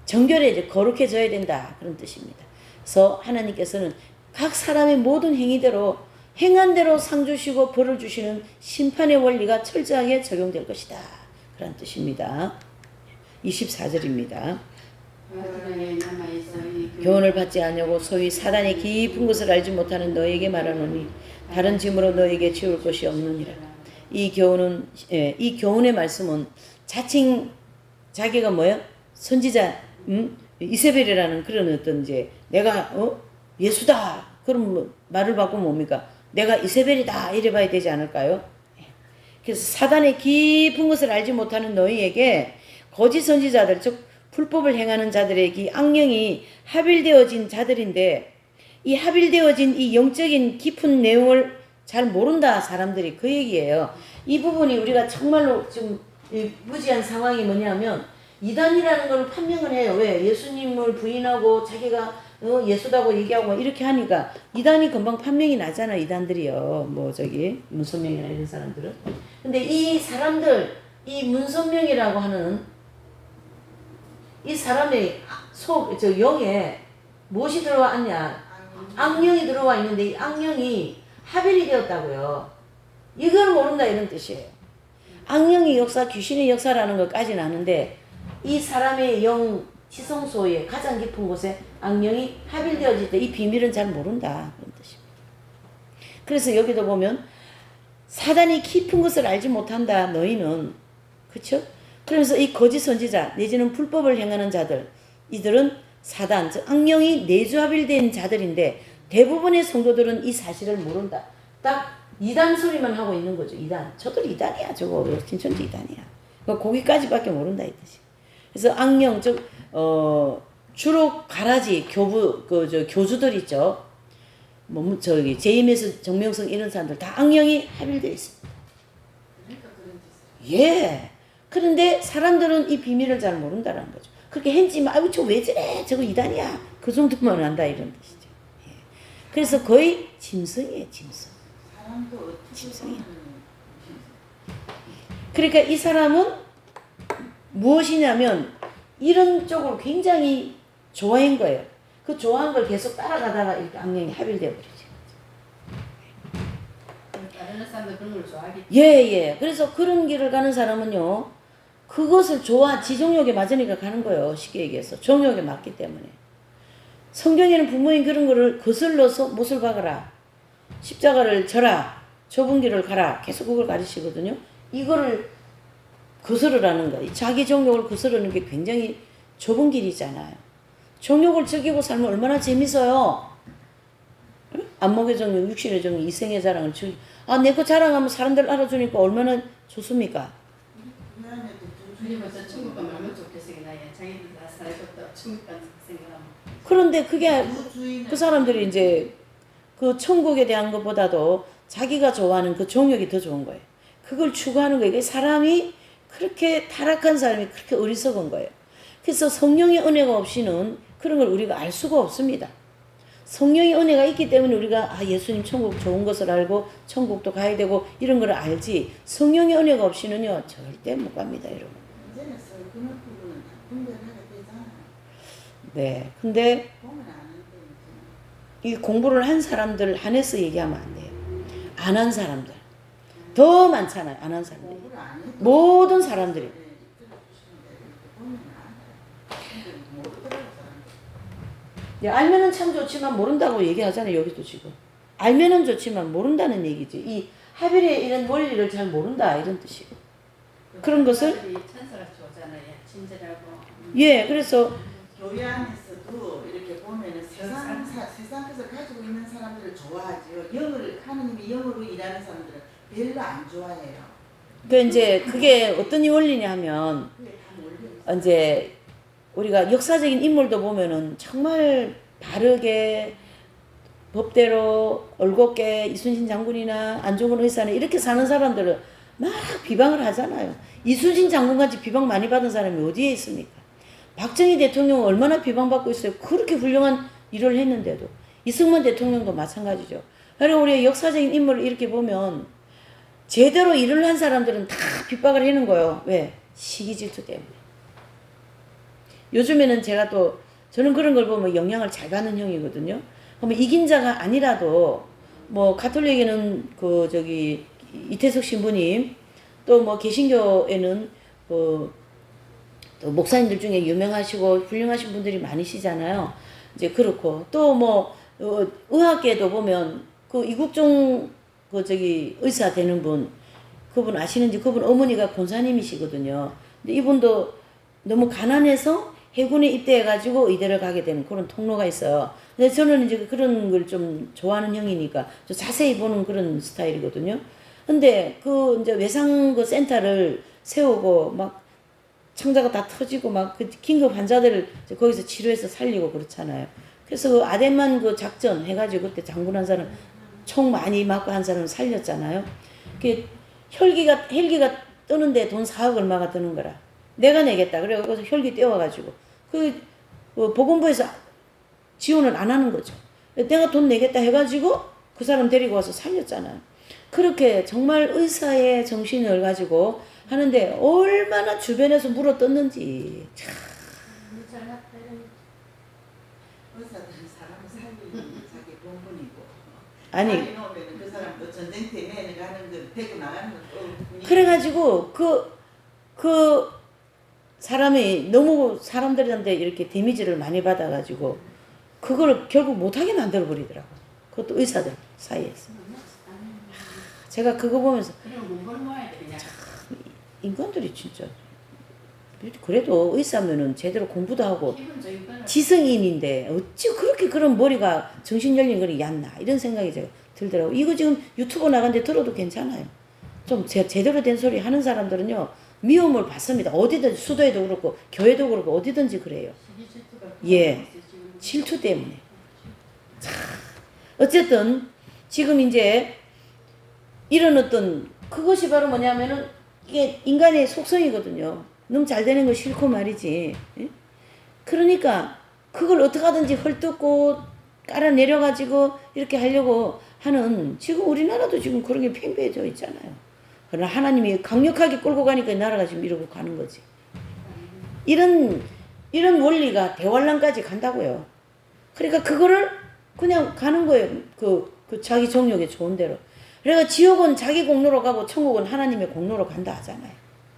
정결해져 거룩해져야 된다. 그런 뜻입니다. 그래서 하나님께서는 각 사람의 모든 행위대로 행한 대로 상 주시고 벌을 주시는 심판의 원리가 철저하게 적용될 것이다. 그런 뜻입니다. 24절입니다. 교훈을 받지 않냐고 소위 사단의 깊은 것을 알지 못하는 너에게 말하노니 다른 짐으로 너에게 지울 것이 없느니라. 이 교훈의 말씀은 자칭 자기가 뭐야? 선지자, 이세벨이라는 그런 어떤 이제 내가 예수다. 그럼 말을 바꾸면 뭡니까? 내가 이세벨이다. 이래 봐야 되지 않을까요? 그래서 사단의 깊은 것을 알지 못하는 너희에게 거짓 선지자들, 즉 불법을 행하는 자들에게 악령이 합일되어진 자들인데 이 합일되어진 이 영적인 깊은 내용을 잘 모른다 사람들이 그 얘기예요. 이 부분이 우리가 정말로 좀 무지한 상황이 뭐냐면 이단이라는 걸 판명을 해요. 왜? 예수님을 부인하고 자기가 예수다고 얘기하고 이렇게 하니까 이단이 금방 판명이 나잖아. 이단들이요. 문선명이나 이런 사람들은. 근데 이 사람들, 이 문선명이라고 하는 이 사람의 영에 무엇이 들어왔냐? 악령이 들어와 있는데 이 악령이 합일이 되었다고요. 이걸 모른다 이런 뜻이에요. 악령의 역사, 귀신의 역사라는 것까지는 아는데 이 사람의 영 지성소에 가장 깊은 곳에 악령이 합일되어질 때 이 비밀은 잘 모른다 그런 뜻입니다. 그래서 여기도 보면 사단이 깊은 것을 알지 못한다 너희는, 그렇죠? 그러면서 이 거짓 선지자 내지는 불법을 행하는 자들, 이들은 사단, 즉 악령이 내주합일된 자들인데 대부분의 성도들은 이 사실을 모른다. 딱 이단 소리만 하고 있는 거죠. 이단. 저들 이단이야. 저거 진천지 이단이야. 거기까지밖에 모른다 이 뜻이. 그래서 악령, 즉 주로 가라지 교주들 있죠. 제임에서 정명성 이런 사람들 다 악령이 합일되어 있습니다. 예. 그런데 사람들은 이 비밀을 잘 모른다는 거죠. 그렇게 했지만 아유 저 왜 저래? 저거 이단이야. 그 정도만 안다 이런 뜻이죠. 예. 그래서 거의 짐승이에요. 짐승. 짐승이야. 그러니까 이 사람은 무엇이냐면 이런 쪽으로 굉장히 좋아한 거예요. 그 좋아한 걸 계속 따라가다가 이렇게 악령이 합일되어 버리죠. 다른 사람들 그런 걸 좋아하겠지. 예. 그래서 그런 길을 가는 사람은요. 그것을 지정욕에 맞으니까 가는 거예요. 쉽게 얘기해서. 정욕에 맞기 때문에. 성경에는 분명히 그런 거를 거슬러서 못을 박아라. 십자가를 져라. 좁은 길을 가라. 계속 그걸 가르치거든요. 이거를 거스르라는 거예요. 자기 정욕을 거스르는 게 굉장히 좁은 길이잖아요. 정욕을 즐기고 살면 얼마나 재밌어요. 안목의 정욕, 육신의 정욕, 이생의 자랑을 즐기. 내 거 자랑하면 사람들 알아주니까 얼마나 좋습니까? 우리 벌써 천국 가면 얼마나 좋겠어. 자기들 다 살겠다. 천국 가는 생각하면. 그런데 그게 그 사람들이 이제 그 천국에 대한 것보다도 자기가 좋아하는 그 정욕이 더 좋은 거예요. 그걸 추구하는 거예요. 사람이 그렇게 타락한 사람이 그렇게 어리석은 거예요. 그래서 성령의 은혜가 없이는 그런 걸 우리가 알 수가 없습니다. 성령의 은혜가 있기 때문에 우리가 예수님 천국 좋은 것을 알고 천국도 가야 되고 이런 걸 알지, 성령의 은혜가 없이는요 절대 못 갑니다, 여러분. 이제는 그런 부분은 다 분별하게 되잖아. 네, 근데 보면 아는데 이 공부를 한 사람들 한해서 얘기하면 안 돼요. 안 한 사람들 더 많잖아요. 안 한 사람들, 공부를 안 해도 모든 사람들이. 보면 알아요. 모르더라고 사람들. 예, 알면은 참 좋지만 모른다고 얘기하잖아요. 여기도 지금 알면은 좋지만 모른다는 얘기죠. 이 하빌의 이런 원리를 잘 모른다 이런 뜻이고, 그런 것을 찬사가 좋잖아요. 친절하고. 예, 그래서 교회 안에서도 이렇게 보면은 세상에서 가지고 있는 사람들을 좋아하지요. 하느님이 영으로 일하는 사람들은 별로 안 좋아해요. 그게 어떤 원리냐 하면 그게 다 몰려 있어요. 이제 우리가 역사적인 인물도 보면은 정말 바르게 법대로 올곧게 이순신 장군이나 안종근 의사는 이렇게 사는 사람들을 막 비방을 하잖아요. 이순신 장군같이 비방 많이 받은 사람이 어디에 있습니까? 박정희 대통령은 얼마나 비방받고 있어요. 그렇게 훌륭한 일을 했는데도. 이승만 대통령도 마찬가지죠. 그리고 우리 역사적인 인물을 이렇게 보면 제대로 일을 한 사람들은 다 핍박을 하는 거예요. 왜? 시기 질투 때문에. 요즘에는 제가 또 저는 그런 걸 보면 영향을 잘 받는 형이거든요. 그러면 이긴 자가 아니라도 뭐 가톨릭에는 그 저기 이태석 신부님 또 뭐 개신교에는 또 목사님들 중에 유명하시고 훌륭하신 분들이 많으시잖아요. 이제 그렇고 또 뭐 의학계도 보면 그 이국종 그 저기 의사 되는 분 그분 아시는지 그분 어머니가 권사님이시거든요. 근데 이분도 너무 가난해서 해군에 입대해가지고 의대를 가게 되는 그런 통로가 있어요. 근데 저는 이제 그런 걸 좀 좋아하는 형이니까 좀 자세히 보는 그런 스타일이거든요. 근데 그 이제 외상 그 센터를 세우고 막 창자가 다 터지고 막 그 긴급 환자들을 거기서 치료해서 살리고 그렇잖아요. 그래서 그 아덴만 그 작전 해가지고 그때 장군 한 사람 총 많이 맞고 한 사람 살렸잖아요. 그 헬기가 뜨는데 돈 4억 얼마가 드는 거라. 내가 내겠다. 그래서 헬기 떼워가지고 그 보건부에서 지원을 안 하는 거죠. 내가 돈 내겠다 해가지고 그 사람 데리고 와서 살렸잖아요. 그렇게 정말 의사의 정신을 가지고 하는데 얼마나 주변에서 물어 뜯는지 참. 의사들은 사람을 살리는 자기 본분이고 아니 놓으면 그 사람도 전쟁터에 내려가는 건 데리고 나가는 건 그래가지고 그 사람이 너무 사람들한테 이렇게 데미지를 많이 받아가지고 그걸 결국 못하게 만들어 버리더라고. 그것도 의사들 사이에서. 제가 그거 보면서 인간들이 진짜 그래도 의사면은 제대로 공부도 하고 지성인인데 어찌 그렇게 그런 머리가 정신 열린 거리 얕나 이런 생각이 제가 들더라고. 이거 지금 유튜브 나간데 들어도 괜찮아요. 좀 제대로 된 소리 하는 사람들은요 미움을 받습니다. 어디든지 수도에도 그렇고 교회도 그렇고 어디든지 그래요. 예, 질투 때문에. 자, 어쨌든 지금 이제 이런 어떤 그것이 바로 뭐냐면은 이게 인간의 속성이거든요. 너무 잘 되는 거 싫고 말이지. 예? 그러니까 그걸 어떻게 하든지 헐뜯고 깔아내려가지고 이렇게 하려고 하는 지금 우리나라도 지금 그런 게 팽배해져 있잖아요. 그러나 하나님이 강력하게 끌고 가니까 이 나라가 지금 이러고 가는 거지. 이런 원리가 대환란까지 간다고요. 그러니까 그거를 그냥 가는 거예요. 그 자기 정욕에 좋은 대로. 그러니까 지옥은 자기 공로로 가고 천국은 하나님의 공로로 간다 하잖아요.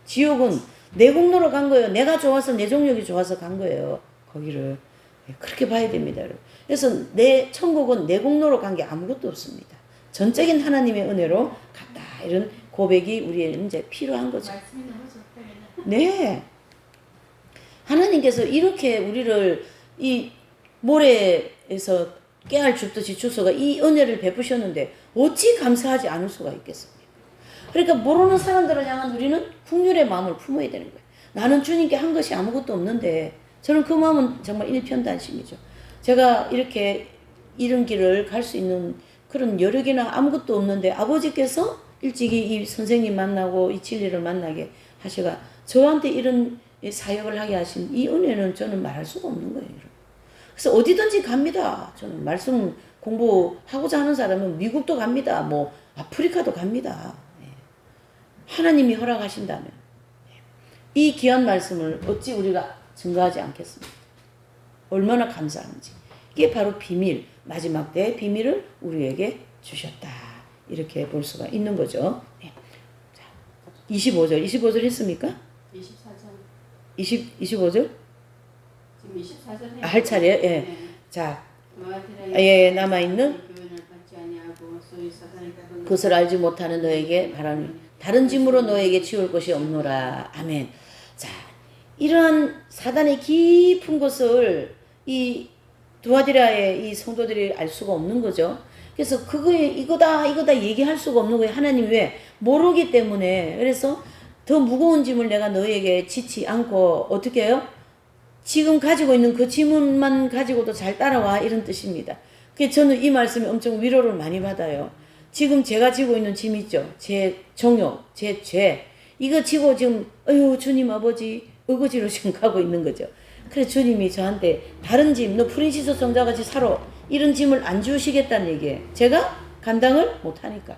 지옥은 내 공로로 간 거예요. 내가 좋아서 내 정욕이 좋아서 간 거예요. 거기를. 그렇게 봐야 됩니다. 여러분. 그래서 내 천국은 내 공로로 간 게 아무것도 없습니다. 전적인 하나님의 은혜로 갔다. 이런 고백이 우리에는 이제 필요한 거죠. 네. 하나님께서 이렇게 우리를 이 모래에서 깨알 줍듯이 주소가 이 은혜를 베푸셨는데 어찌 감사하지 않을 수가 있겠습니까? 그러니까 모르는 사람들을 향한 우리는 긍휼의 마음을 품어야 되는 거예요. 나는 주님께 한 것이 아무것도 없는데 저는 그 마음은 정말 일편단심이죠. 제가 이렇게 이런 길을 갈 수 있는 그런 여력이나 아무것도 없는데 아버지께서 일찍이 이 선생님 만나고 이 진리를 만나게 하시가 저한테 이런 사역을 하게 하신 이 은혜는 저는 말할 수가 없는 거예요. 그래서 어디든지 갑니다. 저는 말씀 공부하고자 하는 사람은 미국도 갑니다. 뭐 아프리카도 갑니다. 하나님이 허락하신다면 이 귀한 말씀을 어찌 우리가 증거하지 않겠습니까? 얼마나 감사한지. 이게 바로 비밀, 마지막 때의 비밀을 우리에게 주셨다. 이렇게 볼 수가 있는 거죠. 네. 자, 25절 했습니까? 25절? 지금 24절 할 차례? 예. 네. 자, 예, 남아있는 그것을 알지 못하는 너에게 바라는 다른 짐으로 너에게 지울 것이 없노라. 아멘. 자, 이러한 사단의 깊은 것을 이 두아디라의 이 성도들이 알 수가 없는 거죠. 그래서 그거에 이거다 얘기할 수가 없는 거예요. 하나님 왜? 모르기 때문에. 그래서 더 무거운 짐을 내가 너에게 지치 않고 어떻게 해요? 지금 가지고 있는 그 짐만 가지고도 잘 따라와 이런 뜻입니다. 그 저는 이 말씀에 엄청 위로를 많이 받아요. 지금 제가 지고 있는 짐 있죠. 제 종요, 제 죄. 이거 지고 지금 어휴 주님 아버지 어거지로 지금 가고 있는 거죠. 그래서 주님이 저한테 다른 짐, 너 프린시스 성자같이 살아. 이런 짐을 안 주시겠다는 얘기예요. 제가 감당을 못하니까.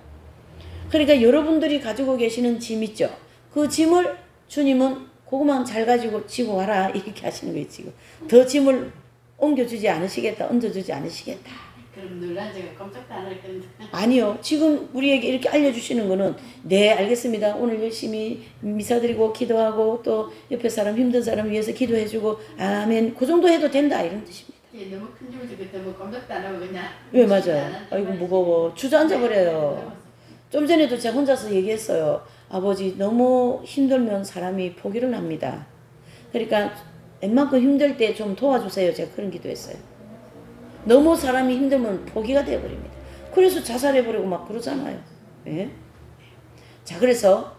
그러니까 여러분들이 가지고 계시는 짐 있죠. 그 짐을 주님은 그것만 잘 가지고 지고 와라 이렇게 하시는 거예요. 지금 더 짐을 옮겨주지 않으시겠다, 얹어주지 않으시겠다. 그럼 놀란 지가 깜짝도 안 할 건데. 아니요. 지금 우리에게 이렇게 알려주시는 거는 네 알겠습니다. 오늘 열심히 미사드리고 기도하고 또 옆에 사람 힘든 사람 위해서 기도해주고 아멘. 그 정도 해도 된다 이런 뜻입니다. 이게 너무 큰 짐을 지고 뭐 깜짝도 안 하고 그냥. 왜 맞아요. 아이고 무거워. 주저앉아 버려요. 좀 전에도 제가 혼자서 얘기했어요. 아버지 너무 힘들면 사람이 포기를 합니다. 그러니까 웬만큼 힘들 때 좀 도와주세요. 제가 그런 기도했어요. 너무 사람이 힘들면 포기가 되어버립니다. 그래서 자살해버리고 막 그러잖아요. 예? 자, 그래서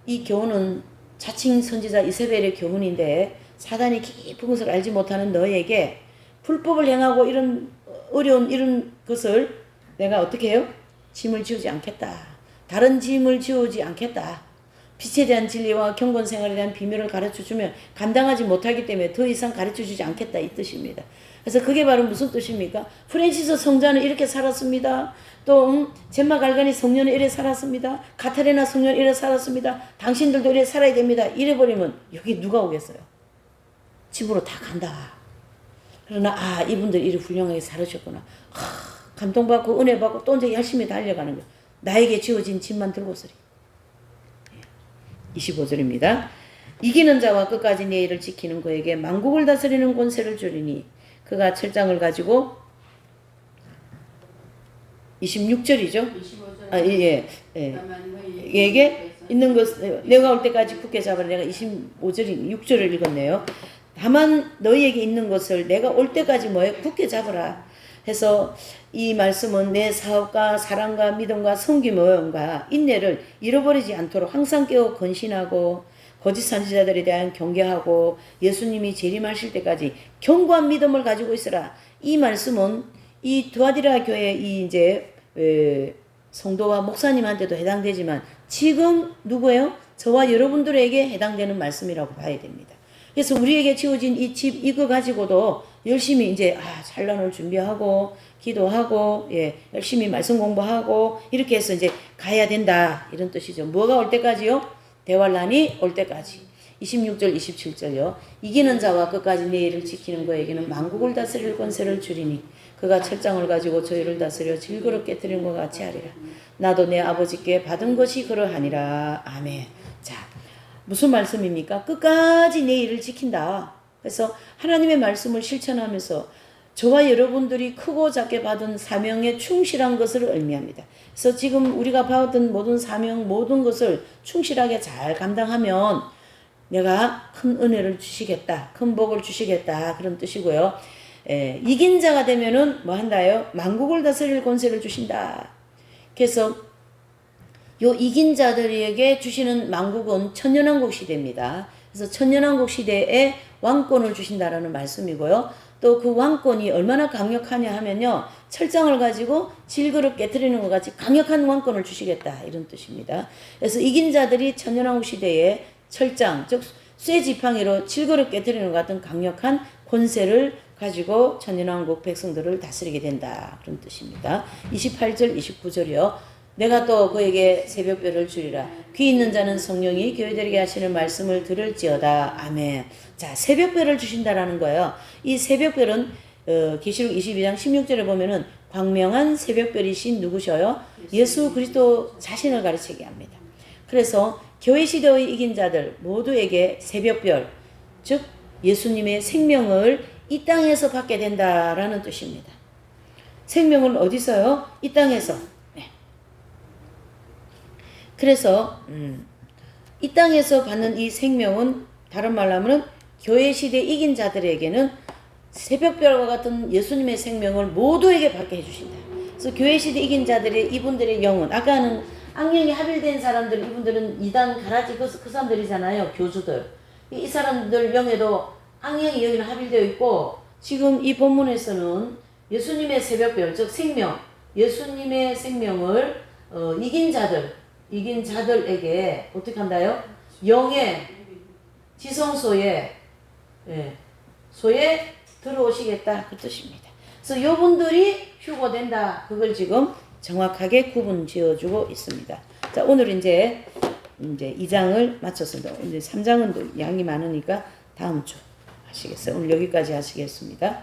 이 교훈은 자칭 선지자 이세벨의 교훈인데 사단이 깊은 것을 알지 못하는 너에게 불법을 행하고 이런 어려운 이런 것을 내가 어떻게 해요? 짐을 지우지 않겠다. 다른 짐을 지우지 않겠다. 빛에 대한 진리와 경건 생활에 대한 비밀을 가르쳐주면 감당하지 못하기 때문에 더 이상 가르쳐주지 않겠다 이 뜻입니다. 그래서 그게 바로 무슨 뜻입니까? 프란시스 성자는 이렇게 살았습니다. 또 젬마 갈가니 성녀는 이래 살았습니다. 카타리나 성녀는 이래 살았습니다. 당신들도 이래 살아야 됩니다. 이래버리면 여기 누가 오겠어요? 집으로 다 간다. 그러나 아 이분들 이래 훌륭하게 살으셨구나. 감동받고 은혜받고 또 이제 열심히 달려가는 거예요. 나에게 지어진 짐만 들고서리. 25절입니다. 이기는 자와 끝까지 내 일을 지키는 그에게 만국을 다스리는 권세를 주리니 그가 철장을 가지고 26절이죠. 25절. 아, 예. 얘게 있는 것 내가 올 때까지 굳게 잡아라. 내가 25절이 6절을 읽었네요. 다만 너희에게 있는 것을 내가 올 때까지 뭐에 굳게 잡으라. 해서 이 말씀은 내 사업과 사랑과 믿음과 섬김과 인내를 잃어버리지 않도록 항상 깨어 건신하고 거짓 선지자들에 대한 경계하고 예수님이 재림하실 때까지 견고한 믿음을 가지고 있으라. 이 말씀은 이 두아디라 교회 이 이제 성도와 목사님한테도 해당되지만 지금 누구예요? 저와 여러분들에게 해당되는 말씀이라고 봐야 됩니다. 그래서 우리에게 지어진 이 집 이거 가지고도 열심히 이제 찬란을 준비하고 기도하고 열심히 말씀 공부하고 이렇게 해서 이제 가야 된다 이런 뜻이죠. 뭐가 올 때까지요? 대환란이 올 때까지. 26절 27절요. 이기는 자와 끝까지 내 일을 지키는 거에게는 만국을 다스릴 권세를 주리니 그가 철장을 가지고 저희를 다스려 질그럽게 드린 것 같이 하리라. 나도 내 아버지께 받은 것이 그러하니라. 아멘. 자, 무슨 말씀입니까? 끝까지 내 일을 지킨다. 그래서 하나님의 말씀을 실천하면서 저와 여러분들이 크고 작게 받은 사명에 충실한 것을 의미합니다. 그래서 지금 우리가 받은 모든 사명, 모든 것을 충실하게 잘 감당하면 내가 큰 은혜를 주시겠다. 큰 복을 주시겠다. 그런 뜻이고요. 이긴 자가 되면은 뭐 한다요? 만국을 다스릴 권세를 주신다. 그래서 요 이긴 자들에게 주시는 만국은 천년왕국 시대입니다. 그래서 천년왕국 시대에 왕권을 주신다라는 말씀이고요. 또 그 왕권이 얼마나 강력하냐 하면요. 철장을 가지고 질그릇 깨트리는 것 같이 강력한 왕권을 주시겠다. 이런 뜻입니다. 그래서 이긴 자들이 천년왕국 시대에 철장, 즉 쇠지팡이로 질그릇 깨트리는 것 같은 강력한 권세를 가지고 천년왕국 백성들을 다스리게 된다. 그런 뜻입니다. 28절, 29절이요. 내가 또 그에게 새벽별을 주리라. 귀 있는 자는 성령이 교회들에게 하시는 말씀을 들을지어다. 아멘. 자, 새벽별을 주신다라는 거예요. 이 새벽별은 계시록 22장 16절에 보면은 광명한 새벽별이신 누구셔요? 예수 그리스도 자신을 가르치게 합니다. 그래서 교회 시대의 이긴 자들 모두에게 새벽별, 즉 예수님의 생명을 이 땅에서 받게 된다라는 뜻입니다. 생명은 어디서요? 이 땅에서. 네. 그래서 이 땅에서 받는 이 생명은 다른 말로 하면 교회 시대 이긴 자들에게는 새벽별과 같은 예수님의 생명을 모두에게 받게 해주신다. 그래서 교회 시대 이긴 자들의 이분들의 영혼, 아까는 악령이 합일된 사람들, 이분들은 이단 가라지 그 사람들이잖아요. 교주들. 이 사람들 영에도 악령이 여기는 합일되어 있고 지금 이 본문에서는 예수님의 새벽별, 즉 생명, 예수님의 생명을 이긴 자들에게 어떻게 한다요? 영의 지성소에 소에 들어오시겠다 그 뜻입니다. 그래서 요분들이 휴거된다. 그걸 지금 정확하게 구분 지어주고 있습니다. 자, 오늘 이제 2장을 마쳤습니다. 이제 3장은 또 양이 많으니까 다음 주 하시겠어요? 오늘 여기까지 하시겠습니다.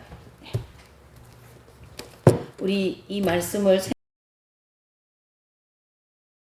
우리 이 말씀을